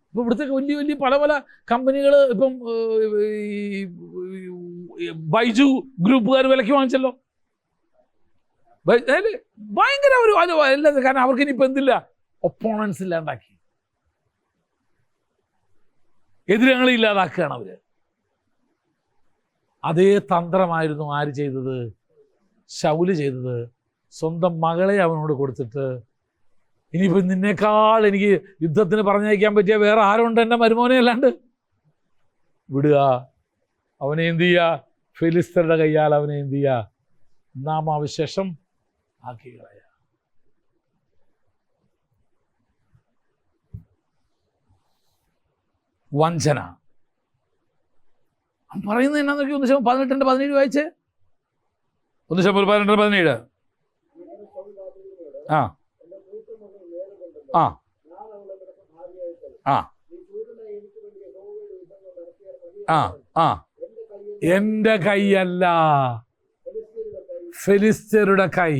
ഇപ്പം ഇവിടുത്തെ വലിയ പല കമ്പനികൾ ഇപ്പം ബൈജു ഗ്രൂപ്പുകാർ വിലക്ക് വാങ്ങിച്ചല്ലോ. ഭയങ്കര ഒരു അല്ല, കാരണം അവർക്ക് ഇനിയിപ്പോൾ എന്തില്ല, ഒപ്പോണൻസ് ഇല്ലാണ്ടാക്കി, എതിരങ്ങളെ ഇല്ലാതാക്കുകയാണ് അവർ. അതേ തന്ത്രമായിരുന്നു ആര് ചെയ്തത്? ശൗല് ചെയ്തത്. സ്വന്തം മകളെ അവനോട് കൊടുത്തിട്ട്, ഇനിയിപ്പോൾ നിന്നേക്കാൾ എനിക്ക് യുദ്ധത്തിന് പറഞ്ഞയക്കാൻ പറ്റിയ വേറെ ആരുണ്ട് എൻ്റെ മരുമോനെ അല്ലാണ്ട്, വിടുക, അവനെ എന്ത് ചെയ്യുക? ഫിലിസ്തരുടെ കയ്യാൽ അവനെ എന്ത് ചെയ്യുക? നാമാവശേഷം ആക്കി കളയുക. വഞ്ചന പറയുന്നത് എന്നാന്ന് നോക്കി. 1:18-17 വായിച്ചേ. 1:18-17. ആ ആ ആ ആ ആ എൻ്റെ കൈയല്ല, ഫെലിസ്ത്യരുടെ കൈ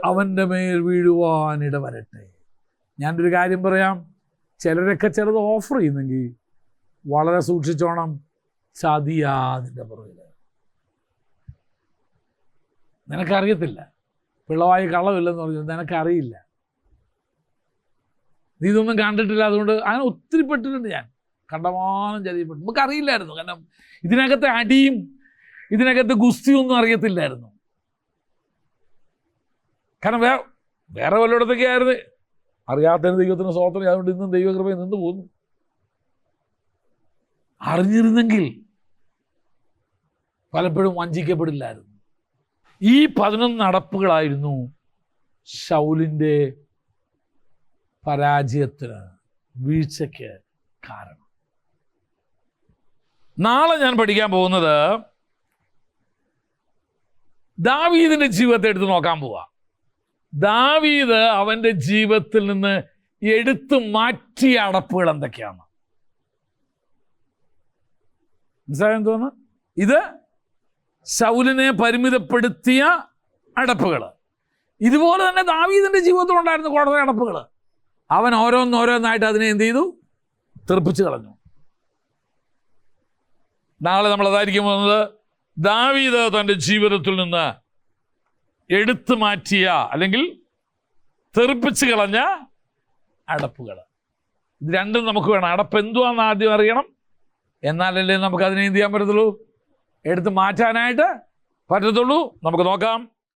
അവൻ്റെ മേൽ വീഴുവാനിട വരട്ടെ. ഞാനൊരു കാര്യം പറയാം. ചിലരൊക്കെ ചിലത് ഓഫർ ചെയ്യുന്നെങ്കിൽ വളരെ സൂക്ഷിച്ചോണം. ചതിയാ അതിൻ്റെ പുറകിൽ. നിനക്കറിയത്തില്ല, പിള്ളവായി കള്ളമില്ലെന്ന് പറഞ്ഞു, നിനക്കറിയില്ല, നീ ഇതൊന്നും കണ്ടിട്ടില്ല. അതുകൊണ്ട് അങ്ങനെ ഒത്തിരി പെട്ടിട്ടുണ്ട് ഞാൻ, കണ്ടമാനം ചതിയപ്പെട്ടു. നമുക്കറിയില്ലായിരുന്നു. കാരണം ഇതിനകത്തെ അടിയും ഇതിനകത്ത് ഗുസ്തിയൊന്നും അറിയത്തില്ലായിരുന്നു. കാരണം വേറെ വല്ലയിടത്തൊക്കെ ആയിരുന്നു. അറിയാത്തതിന് ദൈവത്തിന് സ്തോത്രം. അതുകൊണ്ട് ഇന്നും ദൈവകൃപയിൽ നിന്ന് പോകുന്നു. അറിഞ്ഞിരുന്നെങ്കിൽ പലപ്പോഴും വഞ്ചിക്കപ്പെടില്ലായിരുന്നു. ഈ 11 നടപ്പുകളായിരുന്നു ശൗലിൻ്റെ പരാജയത്തിന്, വീഴ്ചയ്ക്ക് കാരണം. നാളെ ഞാൻ പഠിക്കാൻ പോകുന്നത് ദാവീദിന്റെ ജീവിതത്തെ എടുത്ത് നോക്കാൻ പോവാ. ദാവീദ് അവൻ്റെ ജീവിതത്തിൽ നിന്ന് എടുത്തു മാറ്റിയ അടപ്പുകൾ എന്തൊക്കെയാണ്? മനസ്സിലായെന്ന് തോന്നുന്നു. ഇത് ശൗലിനെ പരിമിതപ്പെടുത്തിയ അടപ്പുകൾ. ഇതുപോലെ തന്നെ ദാവീദിന്റെ ജീവിതത്തിലുണ്ടായിരുന്നു കുറേ അടപ്പുകൾ. അവൻ ഓരോന്നായിട്ട് അതിനെ എന്ത് ചെയ്തു? തെറിപ്പിച്ച് കളഞ്ഞു. നാളെ നമ്മൾ അതായിരിക്കും പോകുന്നത്. ദാവീദ് തൻ്റെ ജീവിതത്തിൽ നിന്ന് എടുത്തു മാറ്റിയ അല്ലെങ്കിൽ തെറിപ്പിച്ച് കളഞ്ഞ അടപ്പുകൾ. ഇത് രണ്ടും നമുക്ക് വേണം. അടപ്പ് എന്തുവാന്ന് ആദ്യം അറിയണം. എന്നാലല്ലേ നമുക്ക് അതിനെ എന്ത് ചെയ്യാൻ പറ്റത്തുള്ളൂ? എടുത്ത് മാറ്റാനായിട്ട് പറ്റത്തുള്ളൂ. നമുക്ക് നോക്കാം.